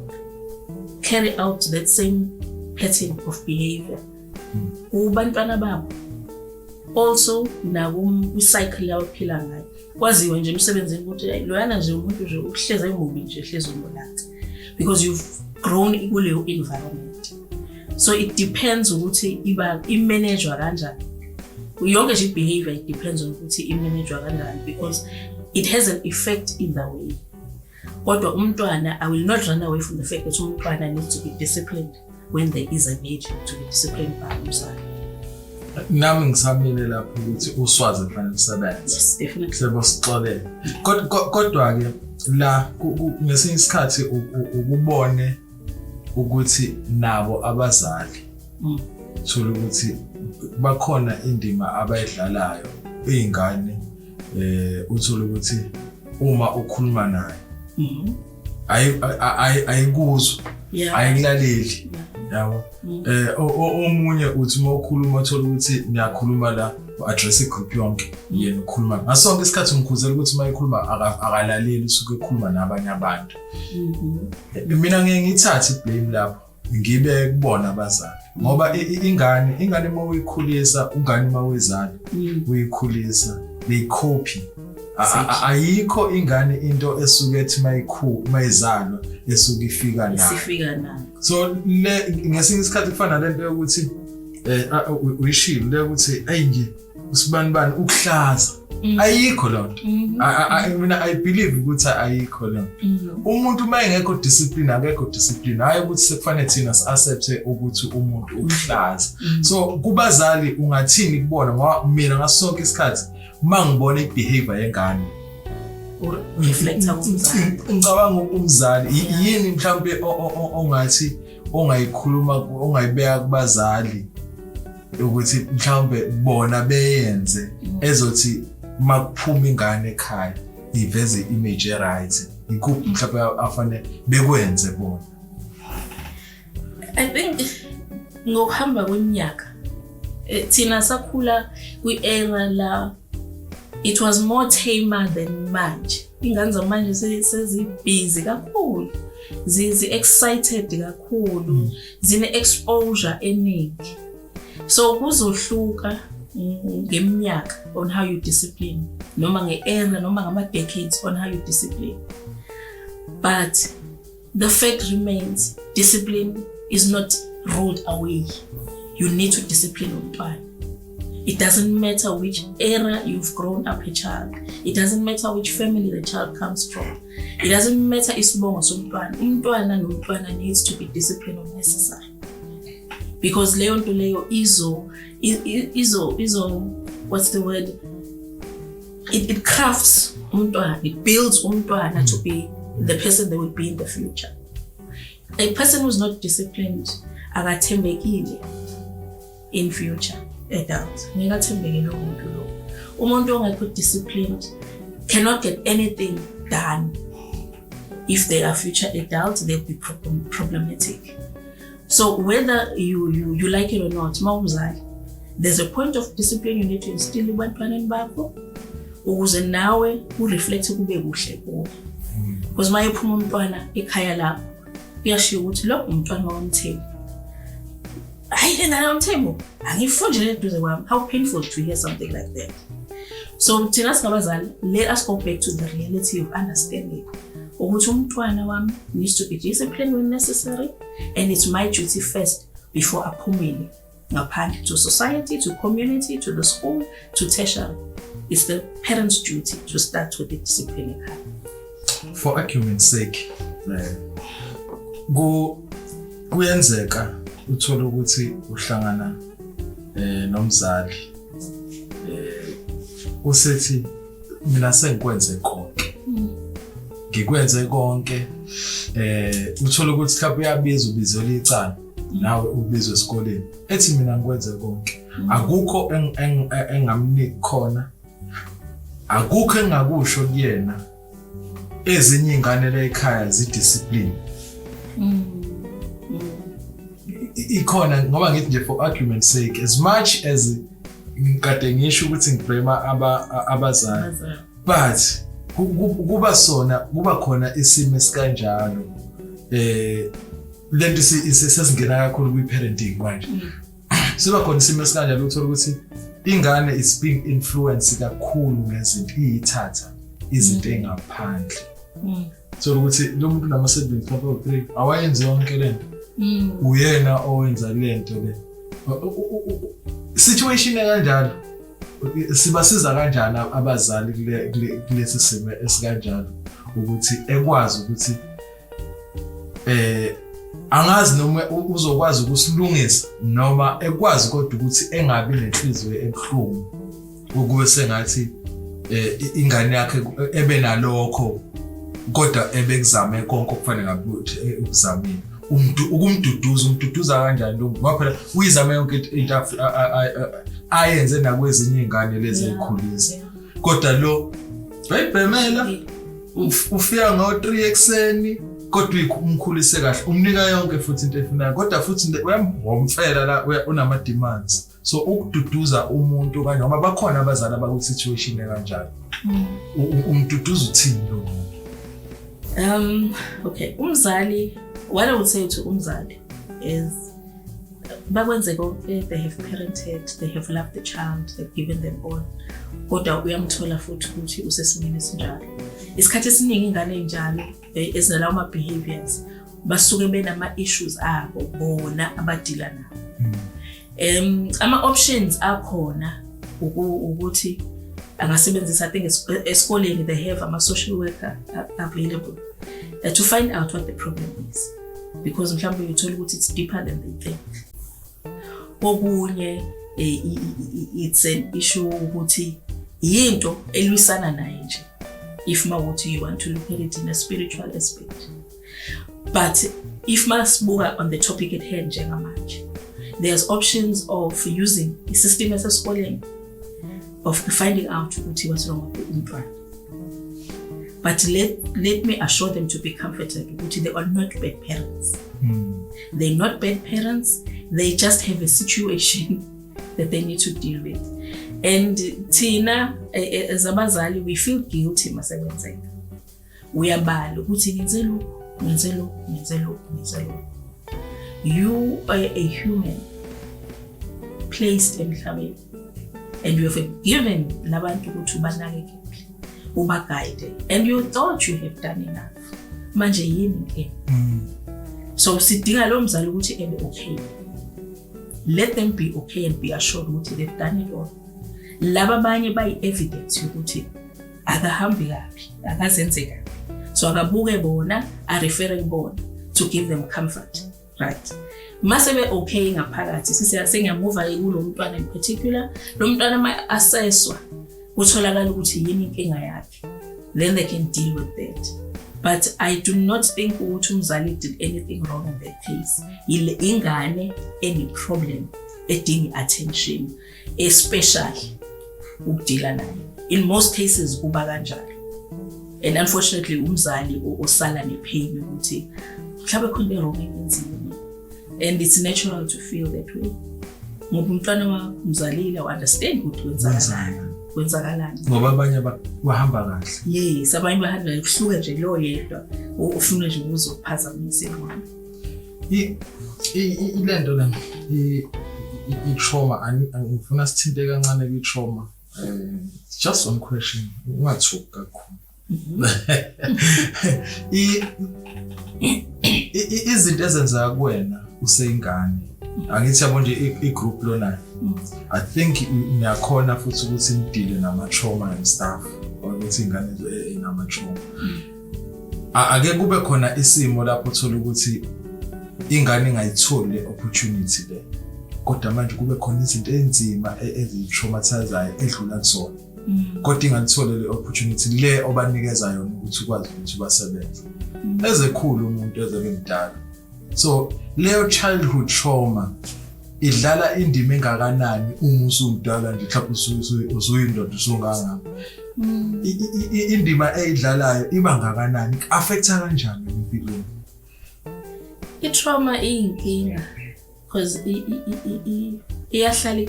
S1: carry out that same pattern of behavior kubantwana babo. Also cycle yaphila ngayo kwaziwe nje emsebenzini ukuthi loyana nje umuntu nje ukuhleza emubi nje hleza umbonaka because you've grown kuleyo environment. So it depends ukuthi i-manage kanjani. Yonke nje behavior, it depends on ukuthi i-manage kanjani because it has an effect either way. Kodwa umntwana, I will not run away from the fact that umntwana needs to be disciplined when there is a need to be disciplined by umzali.
S2: Nami ngisamile lapho ukuthi uswazi kufanele usebenze.
S1: Yes, definitely.
S2: Sebo sixolele. Kodwa ke la ngesinye isikhathi ukubone ukuthi nabo abazali thola ukuthi bakhona indima abayidlalayo izingane uthola ukuthi uma ukhuluma naye ayikuzwa ayikulaleli yabo omunye uthi mawukhuluma uthola ukuthi niyakhuluma la address igroup yonke yena ukhuluma ngasonke isikhathi umkhuzela ukuthi mayikhuluma akalaleli usuke ekhuluma nabanye abantu. Mina ngeke ngithathe iblame lapho ngibe kubona abazali ngoba ingane mawuyikhulisa ungane mawezala uyikhulisa beyicopy. Ayikho ingane into esuke ethi mayizalwa esuke ifika nayo. So le ngesinye isikhathi kufana lento ukuthi uyishilo le ukuthi ayinje usibani ukuhlaza ayikho lonto mina I believe ukuthi ayikho lonto umuntu mayengekho discipline akekho discipline hayi ukuthi sekufanele thina accept ukuthi umuntu ukuhlaza so kubazali ungathini kubona ngoba mina ngasonke isikhathi mangibona ibehavior yengane
S1: reflector umzali
S2: ngicabanga umzali yini mhlawumbe ongathi ongayikhuluma ongayibeka kubazali ukuthi mhlawumbe bona beyenze ezothi makuphuma ingane ekhaya iveze image right ikuphi mhlawumbe afanele bekwenze bona.
S1: I think ngokuhamba kweminyaka thina sakhula kwi-era la it was more tamer than manje. Ingane zamanje sezibusy kakhulu, zi-excited kakhulu, zine-exposure eningi. So kuzohluka ngeminyaka on how you discipline, noma nge-era noma ngama-decades on how you discipline. But the fact remains, discipline is not rolled away. You need to discipline umntwana. It doesn't matter which era you've grown up a child. It doesn't matter which family the child comes from. It doesn't matter isibongo somntwana. Umntwana nomntwana needs to be disciplined when necessary. Because leyo nto leyo izo what's the word? It crafts umntwana. It builds umntwana to be the person they will be in the future. A person who's not disciplined akathembekile in future. Adult. Umuntu ongekho disciplined cannot get anything done. If they are future adults, they'll be problematic. So whether you like it or not, mawumzali, there's a point of discipline you need to instill ebantwaneni bakho ukuze nawe ureflect kube kuhle kuwe. Because mayephuma umntwana ekhaya lapho uyashiya ukuthi lo umntwana waMthembu. How painful to hear something like that. So let us go back to the reality of understanding. Umntwana wami needs to be disciplined when necessary, and it's my duty first before aphumile ngaphandle to society, to community, to the school, to tertiary. It's the parent's duty to start with the discipline.
S2: For argument's sake, kuyenzeka uthola ukuthi uhlangana nomzali usethi mina sengikwenze konke ngikwenze konke uthola ukuthi mhlawumbe uyabiza ubizela icala nawe ubizwe esikoleni ethi mina ngikwenze konke akukho engamniki khona akukho engakusho kuyena ezinye ingane la ekhaya zidiscipline ikhona ngoba ngithi nje for argument's sake as much as ngikade ngisho ukuthi ngiblame abazali but kuba khona isimo esikanjalo lento sesingena kakhulu kwi-parenting manje siba khona isimo esikanjalo uthola ukuthi ingane is being influenced kakhulu ngezinto iyithatha izinto engaphandle so ukuthi lo muntu nama-siblings mhlawumbe 3 awayenzi yonke lento uyena owenza lento le situation kanjalo sibasiza kanjani abazali kulesi simo esikanjalo ukuthi ekwazi ukuthi angazi noma uzokwazi ukusilungisa noma ekwazi kodwa ukuthi engabi nenhliziyo ebuhlungu ukube sengathi ingane yakhe ebe nalokho kodwa ebekuzame konke okufanele ngabe ukuzamile umduduza kanjani lo ngoba phela uyizame yonke into ayenze nakwezinye izingane lezi ezikhulisa kodwa lo bayibhemela ufika ngo3 ekseni kodwa umkhulise kahle umnika yonke futhi into efunayo kodwa futhi uyamfela la unama demands so ukududuza umuntu kanje ngoba bakhona abazali abaku situation kanjalo umduduza uthini lo
S1: okay umzali what I would say to umzali is bakwenze konke they have parented, they have loved the child, they've given them all kodwa uyamthola futhi ukuthi usesimeni esinjalo isikhathi esiningi ingane enjalo ezinalawo ama behaviors basuke benama issues abo bona abadila nabo Ama options akhona ukuthi angasebenzisa, I think esikoleni they have ama social worker available to find out what the problem is, because mhlawumbe uthola ukuthi it's deeper than they think. Okunye it's an issue ukuthi yinto elwisana naye nje, if mawuthi you want to look at it in a spiritual aspect. But if masibuka on the topic at hand njengamanje, there's options of using the system as a schooling, of finding out what's wrong with the umntwana. But let me assure them to be comforted that they are not bad parents. They're not bad parents. They just have a situation that they need to deal with. And Tina, as abazali, we feel guilty masebenzeka. Uyabala ukuthi ngenze lokhu. You are a human placed emhlabeni, and you have given labantu ukuthi ubanakekele, ubaguide, and you thought you have done enough. Manje yini ke? So sidinga lo mzali ukuthi ebe okay. Let them be okay and be assured ukuthi they've done it all. Laba abanye bayi evidence ukuthi akahambi kabi, akazenze kabi. So akabuke bona, a referring bona to give them comfort, right? Masebe okay ngaphakathi, sengiyamuva kulo mntwana in particular, lo mntwana ma assesswa utholakala ukuthi yini inkinga yakhe, then they can deal with that. But I do not think ukuthi umzali did anything wrong in that case. Ile ingane any problem edingi attention, especially ukudila nayo. In most cases kuba kanjalo. And unfortunately umzali osala nepain ukuthi mhlawumbe khona wrong engenzini. And it's natural to feel that way. Ngoba umntwana wakho umzalile understand ukuthi kwenzakalani.
S2: Ngoba abanye bahamba kahle.
S1: Yes, abanye bahamba kuhluka nje lo yedwa ufuna nje ukuzophazamisa ingqondo.
S2: Ilento la i-trauma angifuna sithinte kancane kwi-trauma. Just one question, ungathuki kakhulu. Izinto ezenzeka kuwena useyingane, angithi yabo nje i-group lona, I think niyakhona futhi ukuthi nidile nama-trauma and stuff, ukuthi ingane nama-trauma. Ake kube khona isimo lapho uthola ukuthi ingane ingayitholi le opportunity le, kodwa manje kube khona izinto enzima ezitraumatizayo edlula kuzona, kodwa ingalithole le opportunity le obanikeza yona ukuthi ukwazi ukuthi basebenze ezekhulu umuntu ezebe mdala. So leyo childhood trauma idlala indima engakanani uma usumdala nje, mhlawumbe usuyindoda usunganga, indima eyidlalayo iba ngakanani, affecta kanjani empilweni?
S1: I-trauma iyinkinga because iyahlala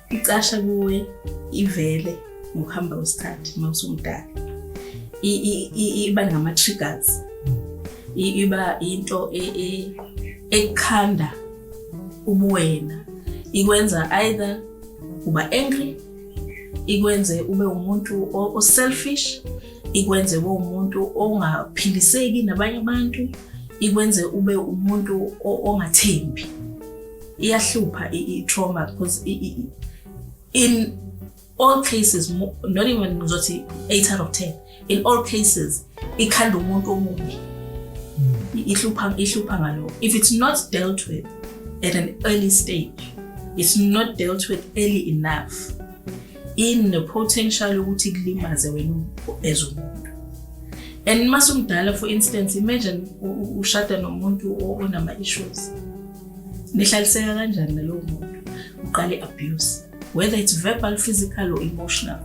S1: icasha kuwe ivele ngokuhamba kwesikhathi mawusumdala. Iba ngama-triggers, iba into ekhanda ubuwena, ikwenza either uba angry, ikwenze ube umuntu o-selfish, ikwenze ube umuntu ongaphiliseki nabanye abantu, ikwenze ube umuntu ongathembi. Iyahlupha i-trauma because in all cases, not even 8 out of 10, in all cases ikhanda umuntu omubi. Ihlupha ngalo. If it's not dealt with at an early stage, it's not dealt with early enough, in the potential ukuthi kulimaze wena as umuntu. And masumdala, for instance, imagine ushada nomuntu onama issues, nihlaliseka kanjani nalo muntu, uqale abuse, whether it's verbal, physical or emotional.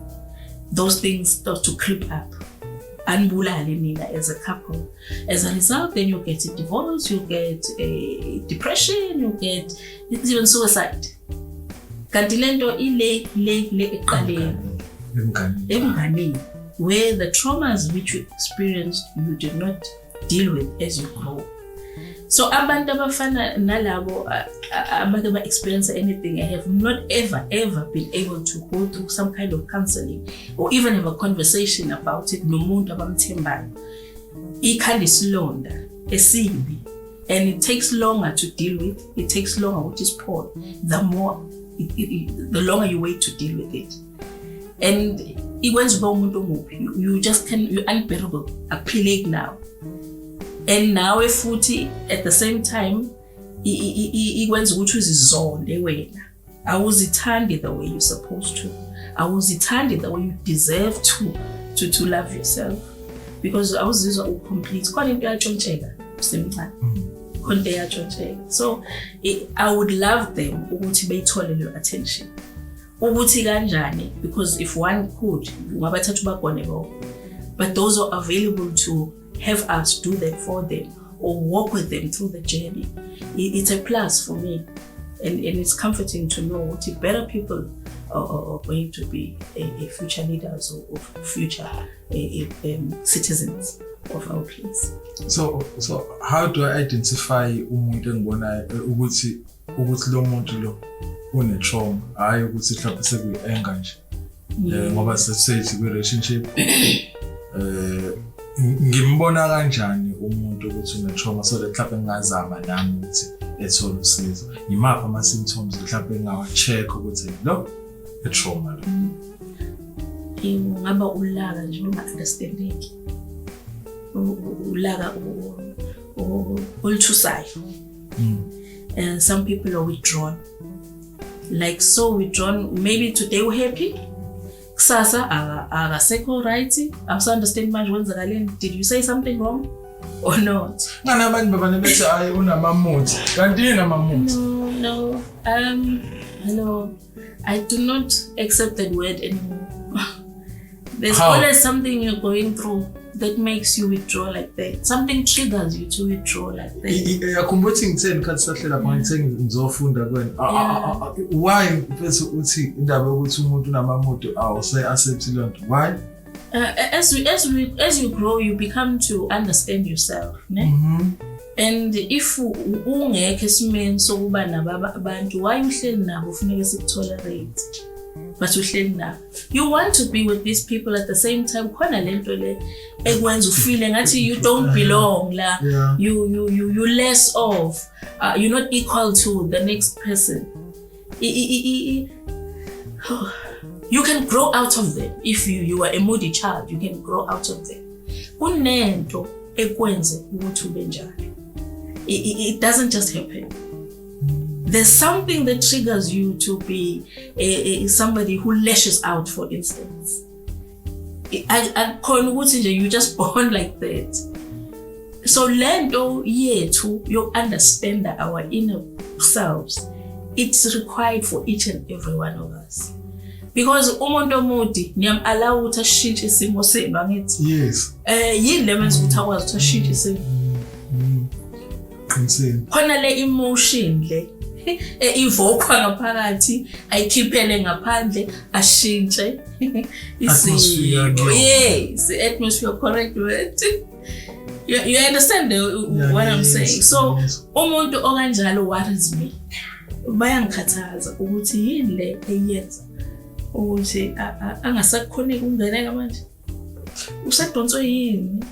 S1: Those things start to creep up. Anibulale nina as a couple. As a result, then you get a divorce, you get a depression, you get even suicide. Kanti lento ile eqaleni emnganeni, where the traumas which you experienced you did not deal with as you grow. So abantu abafana nalabo abantu ba experience anything, I have not ever been able to go through some kind of counseling or even have a conversation about it nomuntu abamthembayo. Ikhanda isilonda esibi and it takes longer to deal with. It takes longer, which is poor. The longer you wait to deal with it, and you just can, you're unbearable. A plague now, and now a footy at the same time. Ikwenza ukuthi uzizonde wena. Awuzithandi the way you're supposed to. Awuzithandi the way you deserve to love yourself, because awuzizwa ucomplete. Khona into yatshontsheka usemncane. Khona into yatshontsheka. So I would love them ukuthi beyithole le attention. Ukuthi kanjani, because if one could, ungabathatha ubagone bo. But those are available to have us do that for them or walk with them through the journey. It's a plus for me, and it's comforting to know what better people are going to be a future leaders or future citizens of our place.
S2: So how do I identify umuntu engibona ukuthi lo muntu lo une trauma, hayi ukuthi mhlawumbe sekuyi-anger nje, ngoba sesithi kwi-relationship ngimbona kanjani umuntu ukuthi une trauma, so that mhlawumbe ngingazama nami ukuthi ethole usizo. Yimaphi ama-symptoms mhlawumbe engawa-check ukuthi lo trauma lo?
S1: Ngaba ulaka nje unga-understanding, ulaka oluthusayo. And some people are withdrawn, like so withdrawn. Maybe today we're happy, kusasa akasekho right, awusa-understand manje kwenzakaleni. Did you say something wrong or not?
S2: Ngani abantu babane bethi hayi unamamuthi, kanti yini amamuthi?
S1: No, I do not accept that word anymore. There's
S2: How?
S1: Always something you're going through that makes you withdraw like that. Something triggers you to withdraw like that.
S2: Yakhumbula ukuthi ngitheni khathi sahlela phela ngithe ngizofunda kwena. Why bese uthi indaba yokuthi umuntu unamamuthi awuse-accept lonto? Why?
S1: As you grow, you become to understand yourself, ne? And if ungekho esimeni sokuba nabantu, why uhleli nabo ufuneka sikutolerate? But uhleli nabo, you want to be with these people at the same time. Khona lento le ekwenza ufeel ngathi you don't belong la. You less of, you're not equal to the next person. You can grow out of them. If you are a moody child, you can grow out of them. Kunento ekwenze ukuthi ube njalo. It doesn't just happen. There's something that triggers you to be somebody who lashes out, for instance. You're just born like that. So lento yethu you understand our inner selves. It's required for each and every one of us. Because umuntu omudi niyam-allow ukuthi ashintshe isimo senu, angithi?
S2: Yes.
S1: Yini le menza ukuthi akwazi ukuthi ashintshe isimo? Khona le emotion le ivokwa ngaphakathi, ayikhiphele ngaphandle, ashintshe isimo. Yes, atmosphere, correct word. You understand what I'm saying? So umuntu okanjalo worries me. Bayangikhathaza ukuthi yini le eyenza ukuthi angasakhoneki ukungeneka manje. Usedonswe yini?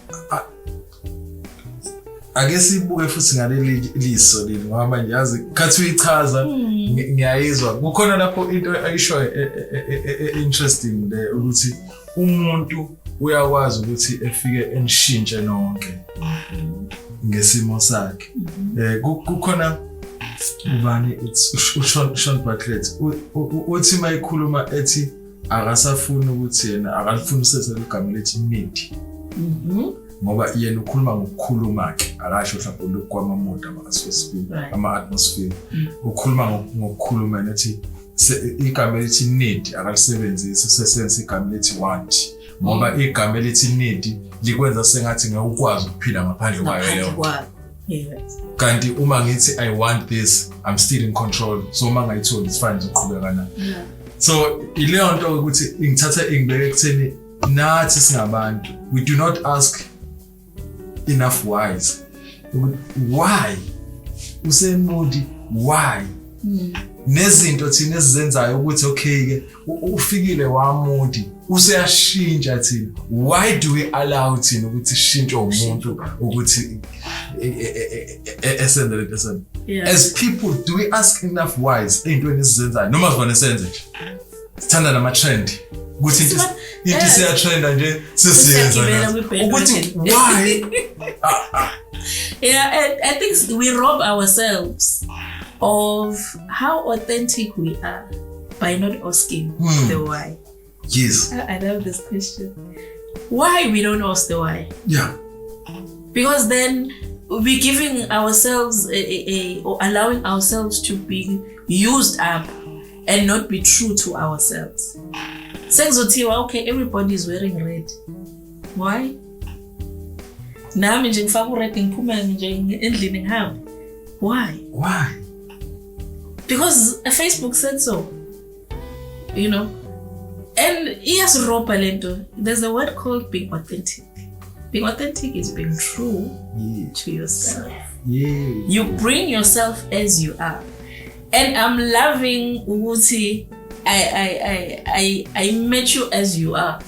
S2: Ake sibuke futhi ngaleli liso leli ngoba manje yazi khathi uyichaza ngiyayizwa. Kukhona lapho into ayishoyo interesting le ukuthi umuntu uyakwazi ukuthi efike enishintshe nonke ngesimo sakhe. Kukhona ubani Sean Bartlett uthi mayikhuluma ethi akasafuni ukuthi yena akalifuni usethe igama lethi need. Ngoba yena ukhuluma ngokukhuluma ke, akasho mhlawumbe lokwamamoto ama-atmosphere. Ukhuluma ngokukhuluma nethi igama lethi need akalisebenzisi, sesenza igama lethi want. Ngoba igama lethi need likwenza sengathi ngeke ukwazi ukuphila ngaphandle kwayo leyo. Kanti uma ngithi I want this, I'm still in control. So uma ngayitholi isifane zoqhubeka nayo. So ileyo nto ukuthi ngithatha ingibeke ekutheni nathi singabantu, we do not ask enough whys. Why? Usemudi, why? Nezinto thina esizenzayo ukuthi okay ke ufikile wamudi useyashintsha thina. Why do we allow thina ukuthi shintshe umuntu ukuthi esenze lento esenze? As people, do we ask enough whys ey'ntweni esizenzayo noma sivane senze nje? Sithanda nama-trend ukuthi into siyatrenda nje sesiyenza ukuthi why?
S1: Yeah, I think we rob ourselves of how authentic we are by not asking the why.
S2: Yes.
S1: I love this question. Why we don't ask the why?
S2: Yeah.
S1: Because then we're giving ourselves or allowing ourselves to be used up and not be true to ourselves. Okay, everybody is wearing red. Why? Nami nje ngifaka ured ngiphume nje endlini ngihambe. Why?
S2: Why?
S1: Because Facebook said so. You know? And yes, ropa lento. There's a word called being authentic. Being authentic is being true to yourself.
S2: Yeah.
S1: You bring yourself as you are. And I'm loving Uti. I met you as you are.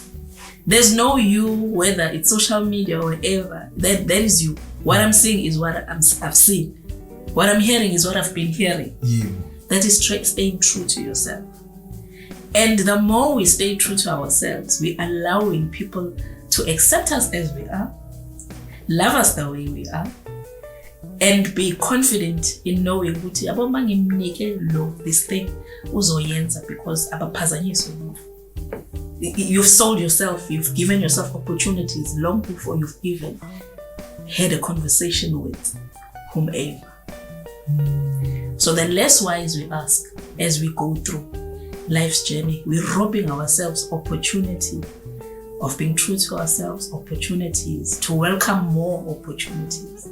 S1: There's no you, whether it's social media or whatever. That is you. What I'm seeing is what I've seen. What I'm hearing is what I've been hearing.
S2: Yeah.
S1: That is staying true to yourself. And the more we stay true to ourselves, we're allowing people to accept us as we are, love us the way we are, and be confident in knowing ukuthi aboma ngimnike this thing uzoyenza because abaphazanyiswa. You've sold yourself, you've given yourself opportunities long before you've even had a conversation with whomever. So the less wise we ask as we go through life's journey, we're robbing ourselves opportunity of being true to ourselves, opportunities to welcome more opportunities,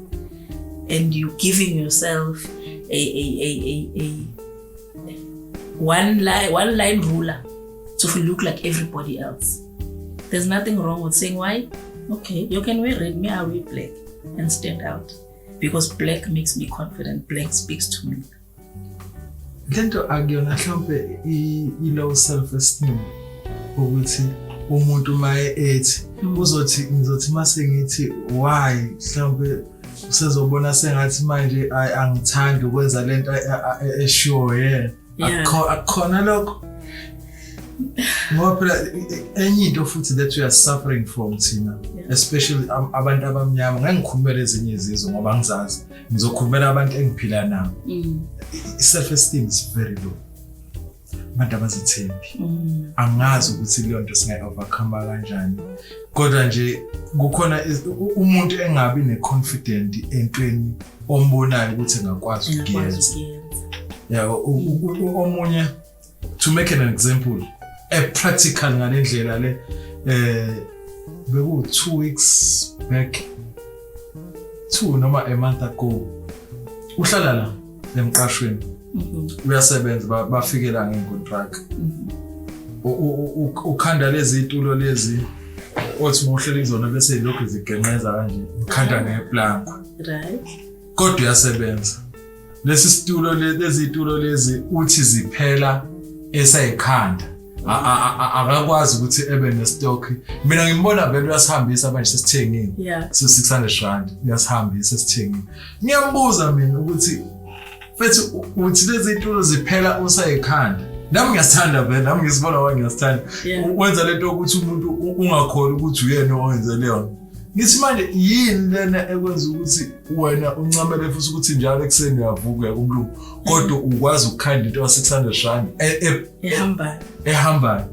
S1: and you giving yourself a one line ruler to look like everybody else. There's nothing wrong with saying why. Okay, you can wear red, me I wear black and stand out because black makes me confident. Black speaks to me.
S2: Lento akuyona mhlawumbe i-low self-esteem ukuthi umuntu maye ethi ngizothi mase ngithi why mhlawumbe usezobona sengathi manje angithandi ukwenza lento esure akukhona lokho ngoba phela enye into futhi that we are suffering from thina, especially abantu abamnyama. Ngeke ngikhulumele ezinye izizwe ngoba ngizazi, ngizokhulumela abantu engiphila nabo. Self-esteem is very low. Abantu abazithembi. Angazi ukuthi leyo nto singayi-overcome kanjani. Kodwa nje kukhona umuntu engabi ne-confident entweni ombonayo ukuthi engakwazi ukuyenza. Yeah, omunye, to make an example, practical ngale ndlela le, beku 2 weeks back, 2 noma a month ago, uhlala la emqashweni, uyasebenza, bafikela ngecontract, ukhanda lezi itulo lezi othi mohleli izona bese lokho zigenqeza kanje, ukhanda ngeplank,
S1: right?
S2: Kodwa uyasebenza. Lezi itulo lezi uthi ziphela esayikhanda, akakwazi ukuthi ebe nestock. Mina ngimbona vele uyasihambisa manje sesithengile, so 600 rand uyasihambisa sesithengile. Ngiyambuza mina ukuthi fethi uthi lezi itulo ziphela usayikhanda. Nami ngiyasithanda vele, nami ngisibona wena ngiyasithanda. Wenza lento ukuthi umuntu ungakholi ukuthi uyena owenze leyo. Ngithi manje yini lena ekwenza ukuthi wena uncamele futhi ukuthi njalo ekseni uyavuka uyakumlungu kodwa ukwazi ukukhanda into ya-600 rand ehambayo.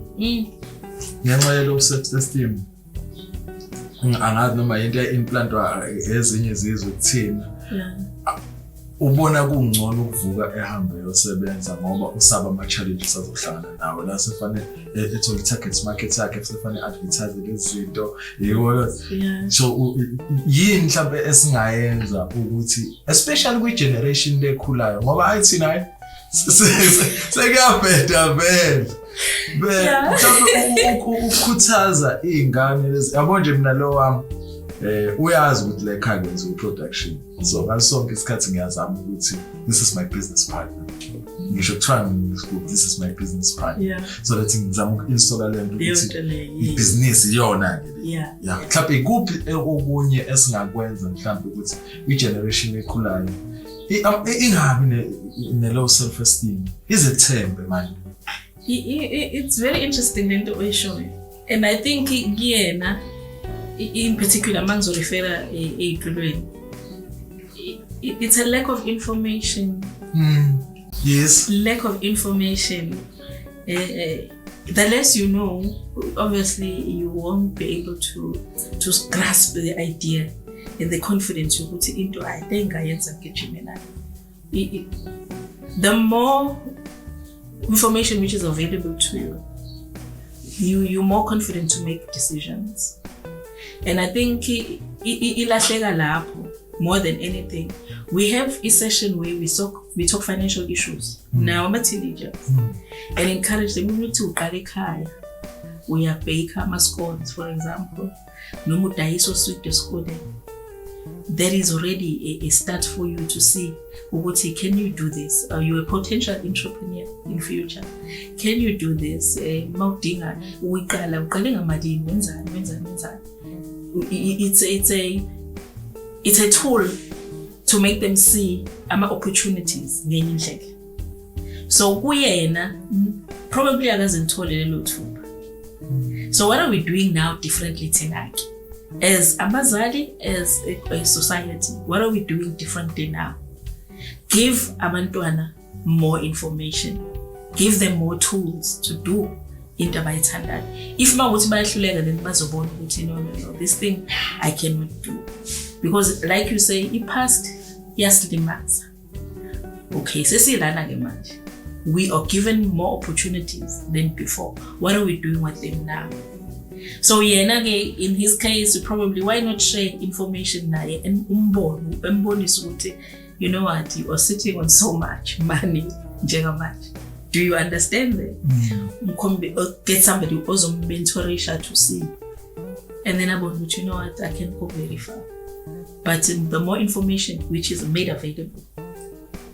S2: Ngenxa yelo self-esteem. Angazi noma into ya-implantwa ezinye izizwe kuthina. Ubona kungcono ukuvuka ehambe yosebenza ngoba usaba ama-challenges azohlangana nawo la sefanele ethola i-target market yakhe sefanele advertise lezi zinto yiwo. So yini mhlawumbe esingayenza ukuthi especially kwi-generation lekhulayo ngoba ayithi nayo sekuyabheda vele mhlawumbe ukukhuthaza iy'ngane lezi yabo nje mina lo wami uyazi ukuthi le khaya kwenziwa production. So ngasonke isikhathi ngiyazama ukuthi this is my business partner. Ngisho kuthiwa this is my business partner. So that ngizama uku-installa le nto ukuthi i-business iyona ke. Yeah. Mhlawumbe ikuphi okunye esingakwenza mhlawumbe ukuthi i-generation ekhulayo ingabi ne-low self-esteem. Izethembe manje.
S1: It's very interesting lento oyishoyo. And I think kuyena in particular manzo refer ey'mpilweni, it's a lack of information.
S2: Yes.
S1: Lack of information. The less you know, obviously you won't be able to grasp the idea and the confidence ukuthi into ayingayenza ngejimena. The more information which is available to you're more confident to make decisions. And I think ilahleka lapho more than anything. We have a session where we talk financial issues. Now I'm a teenager and encourage them to uqale ekhaya. Uyabheka ama-scones, for example. Noma udayisa sweet eskoleni. That is already a start for you to see ukuthi, can you do this? Are you a potential entrepreneur in future? Can you do this? Mawudinga uqale ngamalini, wenzani. It's a tool to make them see ama-opportunities ngenye indlela. So kuyena probably akazithole lelo thuba. So what are we doing now differently tonight? As abazali, as a society, what are we doing differently now? Give abantwana more information. Give them more tools to do into abayithandayo. If mawuthi bayahluleka then bazobona ukuthi no, this thing I cannot do. Because like you say, i-past iyasilimaza. Okay, sesilana ke manje. We are given more opportunities than before. What are we doing with them now? So yena ke, in his case, probably why not share information naye and umbonise ukuthi, you know what, you are sitting on so much money njengamanje. Do you understand that? Get somebody who also mentorisha to see. And then about which, you know what, I can go very far. But the more information which is made available,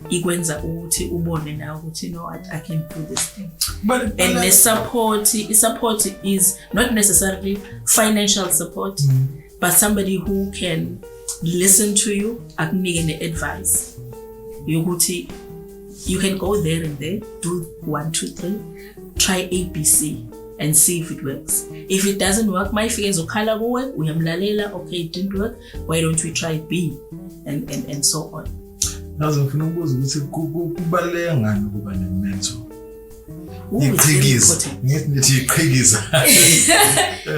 S1: ikwenza ukuthi ubone now ukuthi, you know what, I can do this thing. And the support is not necessarily financial support, but somebody who can listen to you, akunike advice. You can go there and there, do 1, 2, 3, try ABC and see if it works. If it doesn't work, my figures okhala kuwe, uyamlalela, okay, it didn't work, why don't we try B and so on.
S2: Nazo ngifuna ukubuza ukuthi kubaleka ngani ukuba ne-mentor?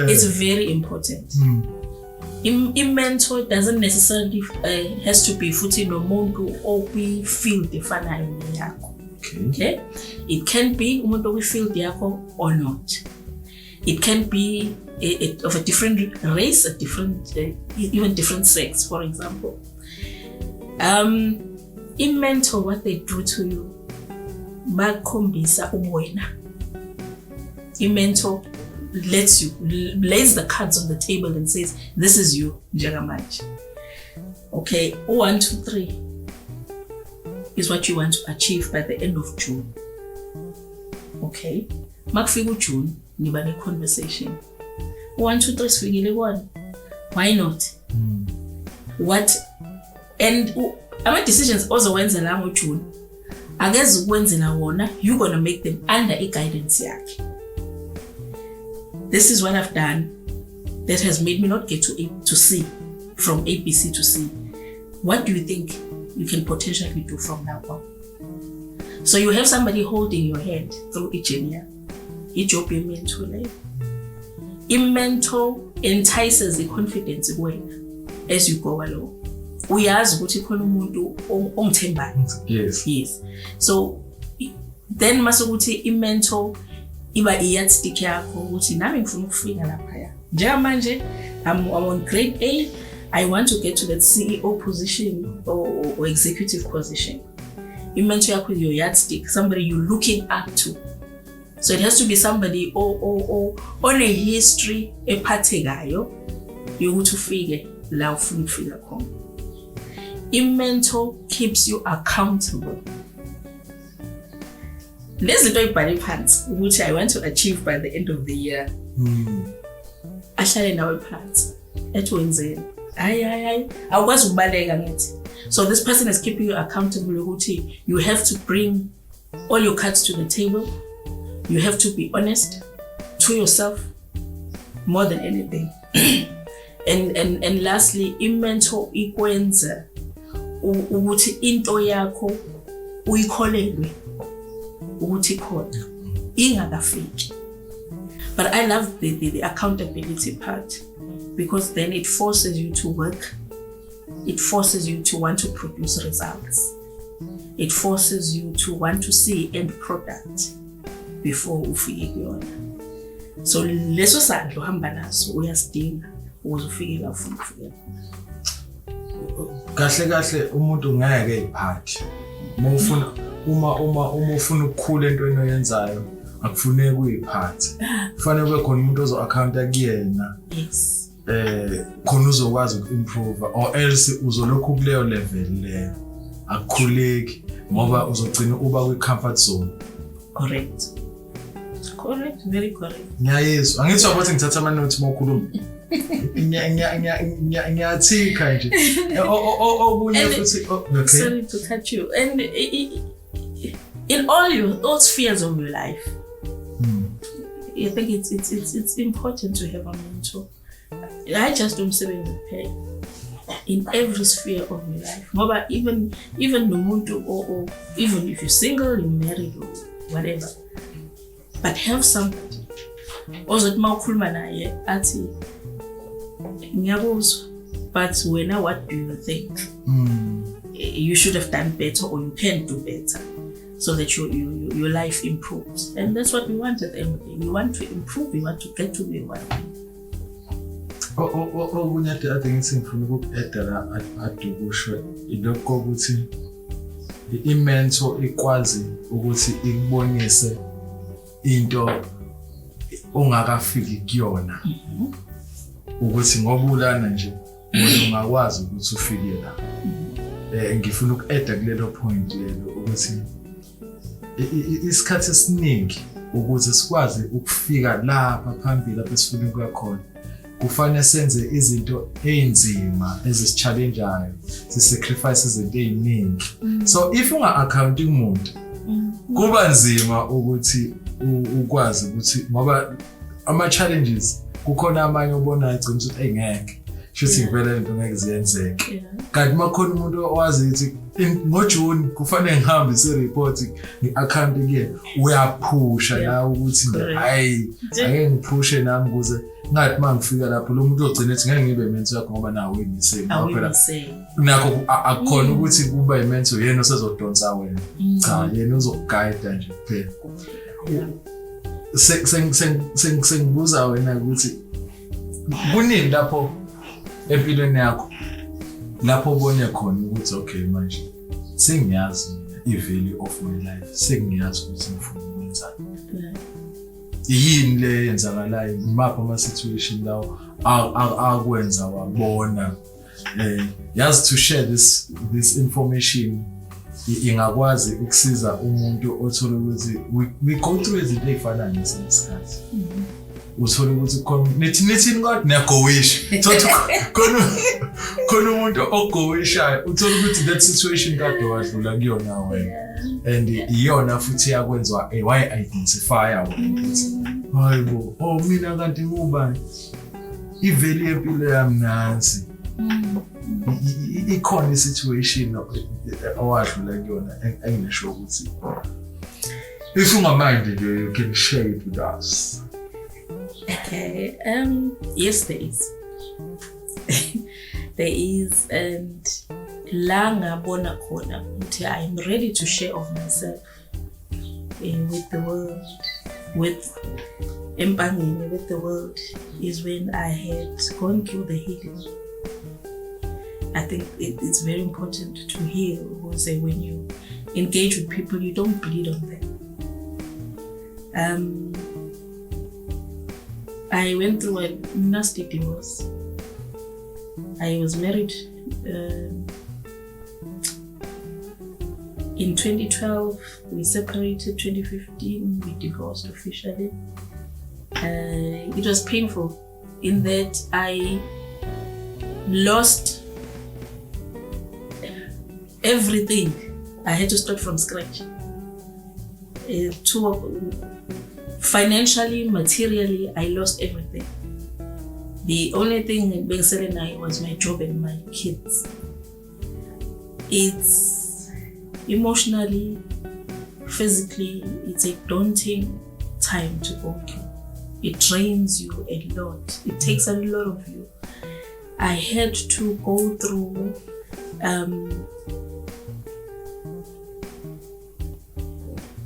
S1: It's very important. I-mentor doesn't necessarily has to be futhi nomuntu okwi-field efanayo yakho. Okay? It can be umuntu okwi-field yakho or not. It can be of a different race, a different, even different sex, for example. I-mentor, what they do to you, bakhombisa ubuwena. I-mentor lays the cards on the table and says, this is you, njengamanje. Okay, 1, 2, 3 is what you want to achieve by the end of June. Okay, makufika uJune, niba ne-conversation. 1, 2, 3 sifikile kona. Why not? What? And ama-decisions ozowenza la ngoJune, angeze ukwenzela wona, you're going to make them under i-guidance yakhe. This is what I've done that has made me not get to C, from ABC to C. What do you think you can potentially do from now on? So you have somebody holding your hand through each year. Each job you mentor life. I-mentor entices the confidence as you go along. Uyazi ukuthi khona umuntu ongithembayo. Yes. So then masokuthi i-mentor iba i-yardstick yakho ukuthi nami ngifuna ukufika lapha. Njengamanje I'm on grade A, I want to get to that CEO position or executive position. I-mentor yakho is your yardstick, somebody you're looking up to. So it has to be somebody on a history ephathekayo yokuthi ufike la ufuna ukufika khona. I-mentor keeps you accountable. Lezi zinto ayibhale phansi ukuthi I want to achieve by the end of the year. Ahlale nawe phansi ethi wenzeni. Hayi awukwazi ukubaleka ngithi. So this person is keeping you accountable ukuthi you have to bring all your cards to the table. You have to be honest to yourself more than anything. and lastly, i-mentor ikwenza ukuthi into yakho uyikholelwe ukuthi khona ingakafiki. But I love the accountability part because then it forces you to work. It forces you to want to produce results. It forces you to want to see end product before ufike kuyona. So leso sandlo hamba naso uyasidinga ukuze ufike la ufuna ukufika.
S2: Kahle umuntu ngeke eyiphathe. Uma ufuna ukukhula entweni oyenzayo akufuneki uyiphathe. Kufanele kube khona umuntu ozo-accounta kuyena.
S1: Yes.
S2: Khona uzokwazi uku-improve or else uzolokhu kuleyo level leyo. Akukhuleki ngoba uzogcina uba kwi-comfort zone.
S1: Correct, very correct.
S2: Ngiyayizwa. Angithi ukuthi ngithatha ama-notes mawukhuluma. Ngiyathika nje. Okunye futhi okay.
S1: Sorry to cut you. And in all spheres of your life, I think it's important to have a mentor. I just don't say it in every sphere of your life. Ngoba even nomuntu or even if you're single, you're married or whatever, but have somebody. Ozothi mawukhuluma naye athi ngiyakuzwa, but wena what do you think? You should have done better or you can do better so that your life improves. And that's what we want at the end of the day. We want to improve, we want to get to where we want to be.
S2: Okunye ade ngithi ngifuna uku-edela adukusho ilokho ukuthi i-mentor ikwazi ukuthi ikubonise into ongakafiki kuyona ukuthi ngoba ulana nje ungakwazi ukuthi ufike la. Ngifuna uku-eda kulelo point lelo ukuthi isikhathi esiningi ukuze sikwazi ukufika lapha phambili lapho esifuna ukuya khona kufanele senze izinto einzima ezisichallengeayo, sisacrifice izinto eziningi. So if unga-accounting umuntu kuba nzima ukuthi ukwazi ukuthi ngoba ama-challenges kukhona amanye obonayo agcina ukuthi engeke shuthi ngivele into ngeke ziyenzeke. Kanti makhona umuntu owazi ukuthi ngoJune kufanele ngihambe se-report ngi-account kuyena uyaphusha la ukuthi hayi ake ngiphushe nami ukuze ngathi mangifika lapho lo muntu ogcina ethi ngeke ngibe mentor yakho ngoba nawe uyimseni phela nakho akukhona ukuthi kuba imentor yena osezodonsa wena. Cha, yena uzokuguide nje kuphela. Sengibuza wena ukuthi kunini lapho empilweni yakho lapho ubone khona ukuthi okay manje sengiyazi i-value of my life, sengiyazi ukuthi ngifuna ukwenzani. Yini le yenzakalayo, imaphi ama-situation lawo akwenza wabona yazi to share this information ingakwazi ukusiza umuntu othola ukuthi we go through izinto ezifana nesikhathi. Uthola ukuthi nithini kodwa niyagowisha. Khona umuntu ogowishayo uthola ukuthi that situation kade wadlula kuyona wena and iyona futhi yakwenza why identify wena ukuthi hayibo mina kanti ngubani iveli yempilo yami nansi. Ikhona situation owadlula kuyona engisho ukuthi if ungaminded you can share it with us.
S1: Okay, yes there is. There is, and la ngabona khona ukuthi I'm ready to share of myself with the world, with empangeni with the world is when I had gone through the healing. I think it's very important to heal, because when you engage with people, you don't bleed on them. I went through a nasty divorce. I was married in 2012. We separated 2015. We divorced officially. It was painful in that I lost everything. I had to start from scratch. Financially, materially, I lost everything. The only thing in Bengselena was my job and my kids. It's emotionally, physically, it's a daunting time to go through. It drains you a lot. It takes a lot of you. I had to go through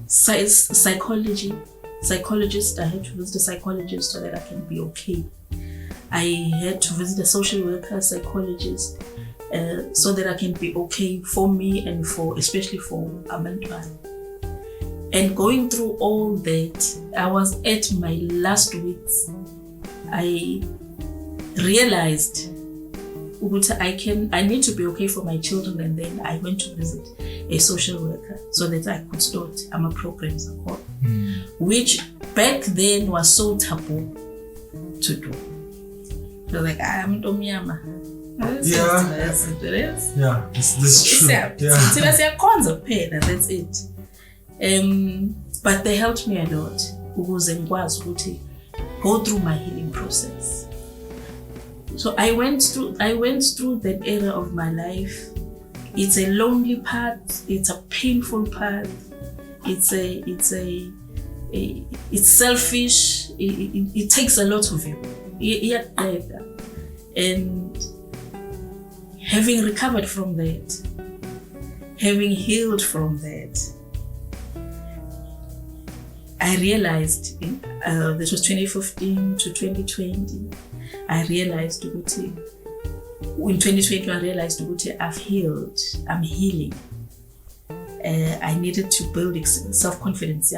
S1: psychologist. I had to visit a psychologist so that I can be okay. I had to visit a social worker, psychologist, so that I can be okay for me and especially for abantwana. And going through all that, I was at my last weeks. I realized I need to be okay for my children, and then I went to visit a social worker so that I could start a program support, which back then was so taboo to do. So like, I'm Domiyama.
S2: Yeah, this is true.
S1: That's it. But they helped me a lot. Go through my healing process. So I went through that era of my life. It's a lonely path. It's a painful path. It's selfish. It takes a lot of you. And having recovered from that, having healed from that, I realized this was 2015 to 2020. I realized in 2020 I realized I've healed. I'm healing. I needed to build self-confidence.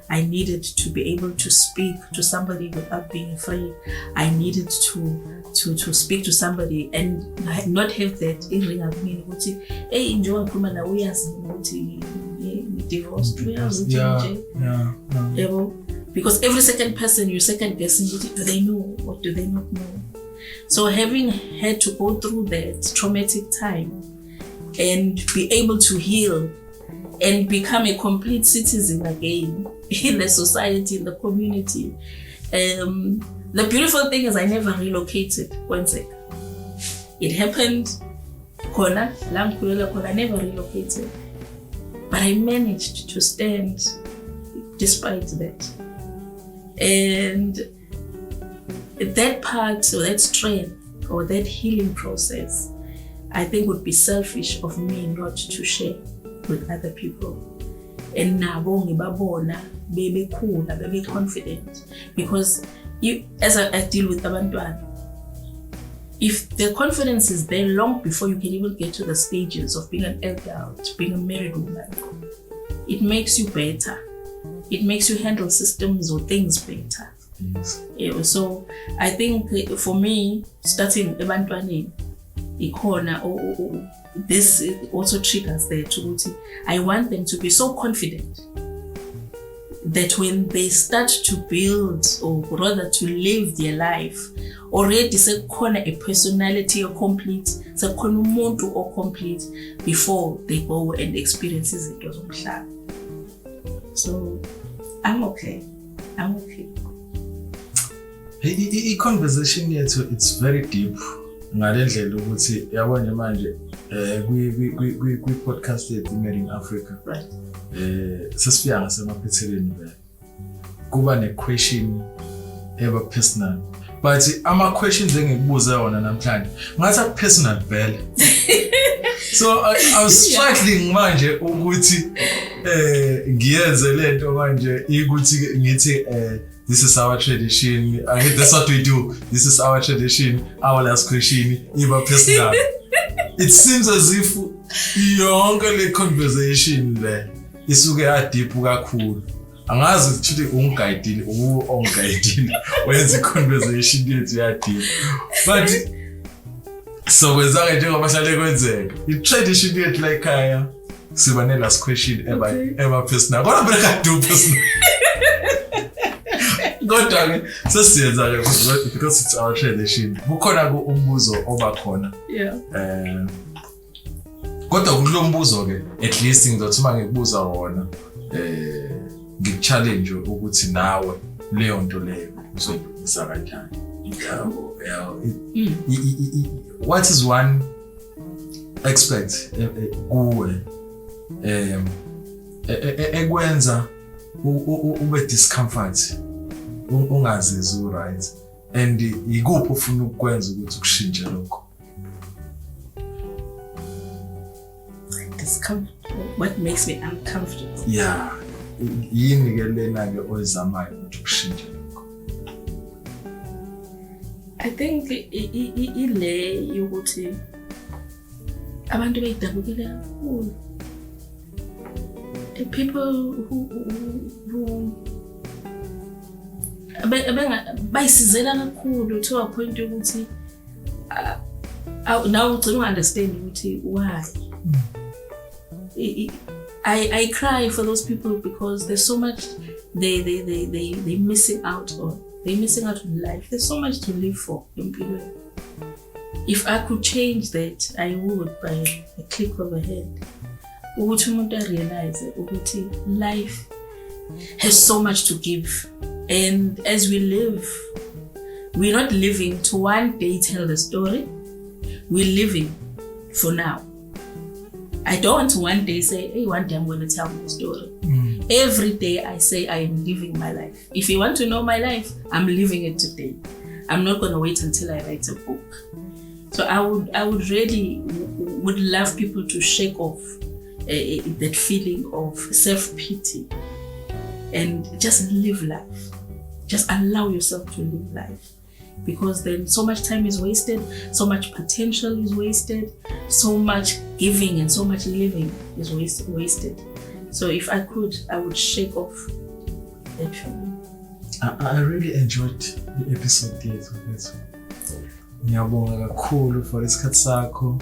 S1: I needed to be able to speak to somebody without being afraid. I needed to speak to somebody and not have that ring of me. Hey, enjoy divorced. Because every second person you're second guessing, do they know or do they not know? So having had to go through that traumatic time and be able to heal and become a complete citizen again in the society, in the community. The beautiful thing is I never relocated. It happened, I never relocated. But I managed to stand despite that. And that part or that strength or that healing process, I think would be selfish of me not to share with other people. And nabo ngibabona bebekhula, bebe confident, because as I deal with abantwana, if the confidence is there long before you can even get to the stages of being an adult, being a married woman, it makes you better. It makes you handle systems or things better.
S2: Yes.
S1: Yeah, so I think for me, starting ebantwaneni, this also triggers there to I want them to be so confident that when they start to build or rather to live their life, already sekhona a personality or complete, sekhona umuntu or complete before they go and experience izinto zomhlaba. So I'm okay.
S2: I conversation yethu, it's very deep. Ngalendlela ukuthi yabona manje kwi podcast yethu Made in Africa.
S1: Right.
S2: Sesifika ngasemaphethelweni vele. Kuba ne question eba personal. But ama questions engikubuza wona namhlanje ngathi personal vele. So I was struggling manje ukuthi ngiyenze lento manje ukuthi ngithi this is our tradition. That's what we do. This is our tradition. Our last question iba personal. It seems as if yonke le conversation le isuke deep kakhulu. Angazi ukuthi ungiguidile wenze conversation yethu deep. But So kwenzake njengoba hlale kwenzeka. I-tradition yethu la ekhaya siba ne-last question eba personal. Kodwa phela kadu personal. Kodwa-ke sesiyenza-ke because it's our tradition. Kukhona umbuzo oba khona.
S1: Yeah.
S2: Kodwa kulo mbuzo-ke at least ngizothi uma ngikubuza wona ngikuchallenge ukuthi nawe leyo nto leyo uzoyilungisa kanjani. What is one aspect kuwe ekwenza ube discomfort ungazizwa right and ikuphi ufuna ukwenza ukuthi ukushintshe lokho?
S1: Discomfort. What makes me uncomfortable?
S2: Yeah. Yini ke lena ke oyizamayo ukuthi ukushintshe lokho?
S1: I think ile yokuthi abantu bayidabukile kakhulu. The people who bayisizela kakhulu to a point yokuthi now ugcina understand ukuthi why. I cry for those people because there's so much they missing out on. They're missing out on life. There's so much to live for in people. If I could change that, I would by a click of a hand. Ukuthi umuntu realize ukuthi life has so much to give, and as we live, we're not living to one day tell the story. We're living for now. I don't want to one day say, hey, one day I'm going to tell my story. Every day I say I am living my life. If you want to know my life, I'm living it today. I'm not going to wait until I write a book. So I would really would love people to shake off that feeling of self-pity and just live life. Just allow yourself to live life. Because then so much time is wasted, so much potential is wasted, so much giving and so much living is wasted. So if I could, I would shake off that feeling.
S2: I really enjoyed the episode yethu. Ngiyabonga kakhulu for isikhathi sakho.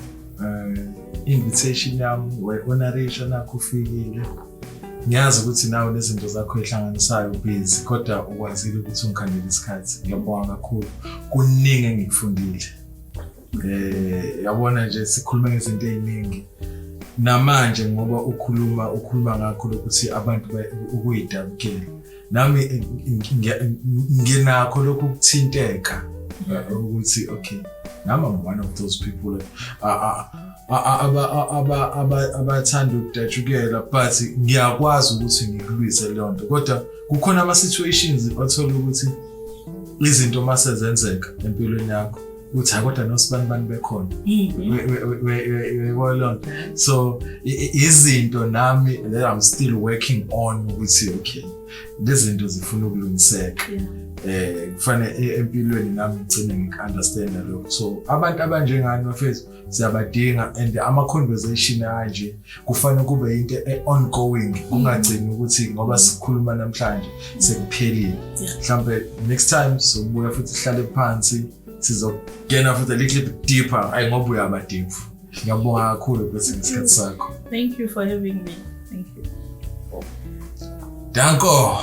S2: Invitation yami we-honoration yakho ufikile. Ngiyazi ukuthi nawe nezinto zakho ehlanganisayo busy kodwa ukwazile ukuthi ungikhandele isikhathi. Ngiyabonga kakhulu. Kuningi engikufundile. Yabona nje sikhuluma ngezinto eziningi. Namanje ngoba ukhuluma ngakho ukuthi abantu ukuyidabukela. Nami nginakho lokhu ukuthinteka ukuthi okay, nami I'm one of those people abathanda ukudajukela but ngiyakwazi ukuthi ngikulwise leyo nto. Kodwa kukhona ama situations othola ukuthi izinto mase zenzeka empilweni yakho uthi kodwa nosibani bekhona so izinto nami that I'm still working on ukuthi okay lezi zinto zifuna ukulungiseka kufanele empilweni nami ngicine ngiunderstand lokho. So abantu abanjengani bafethu siyabadinga and ama conversation anje kufanele kube into ongoing, kungagcini ukuthi ngoba sikhuluma namhlanje sekuphelile. Mhlambe next time sobuya futhi sihlale phansi sizogena futhi a little bit deeper ngoba uyabadinga. Ngiyabonga kakhulu ukuthi ngesikhathi sakho.
S1: Thank you for having me. Thank you.
S2: Danko.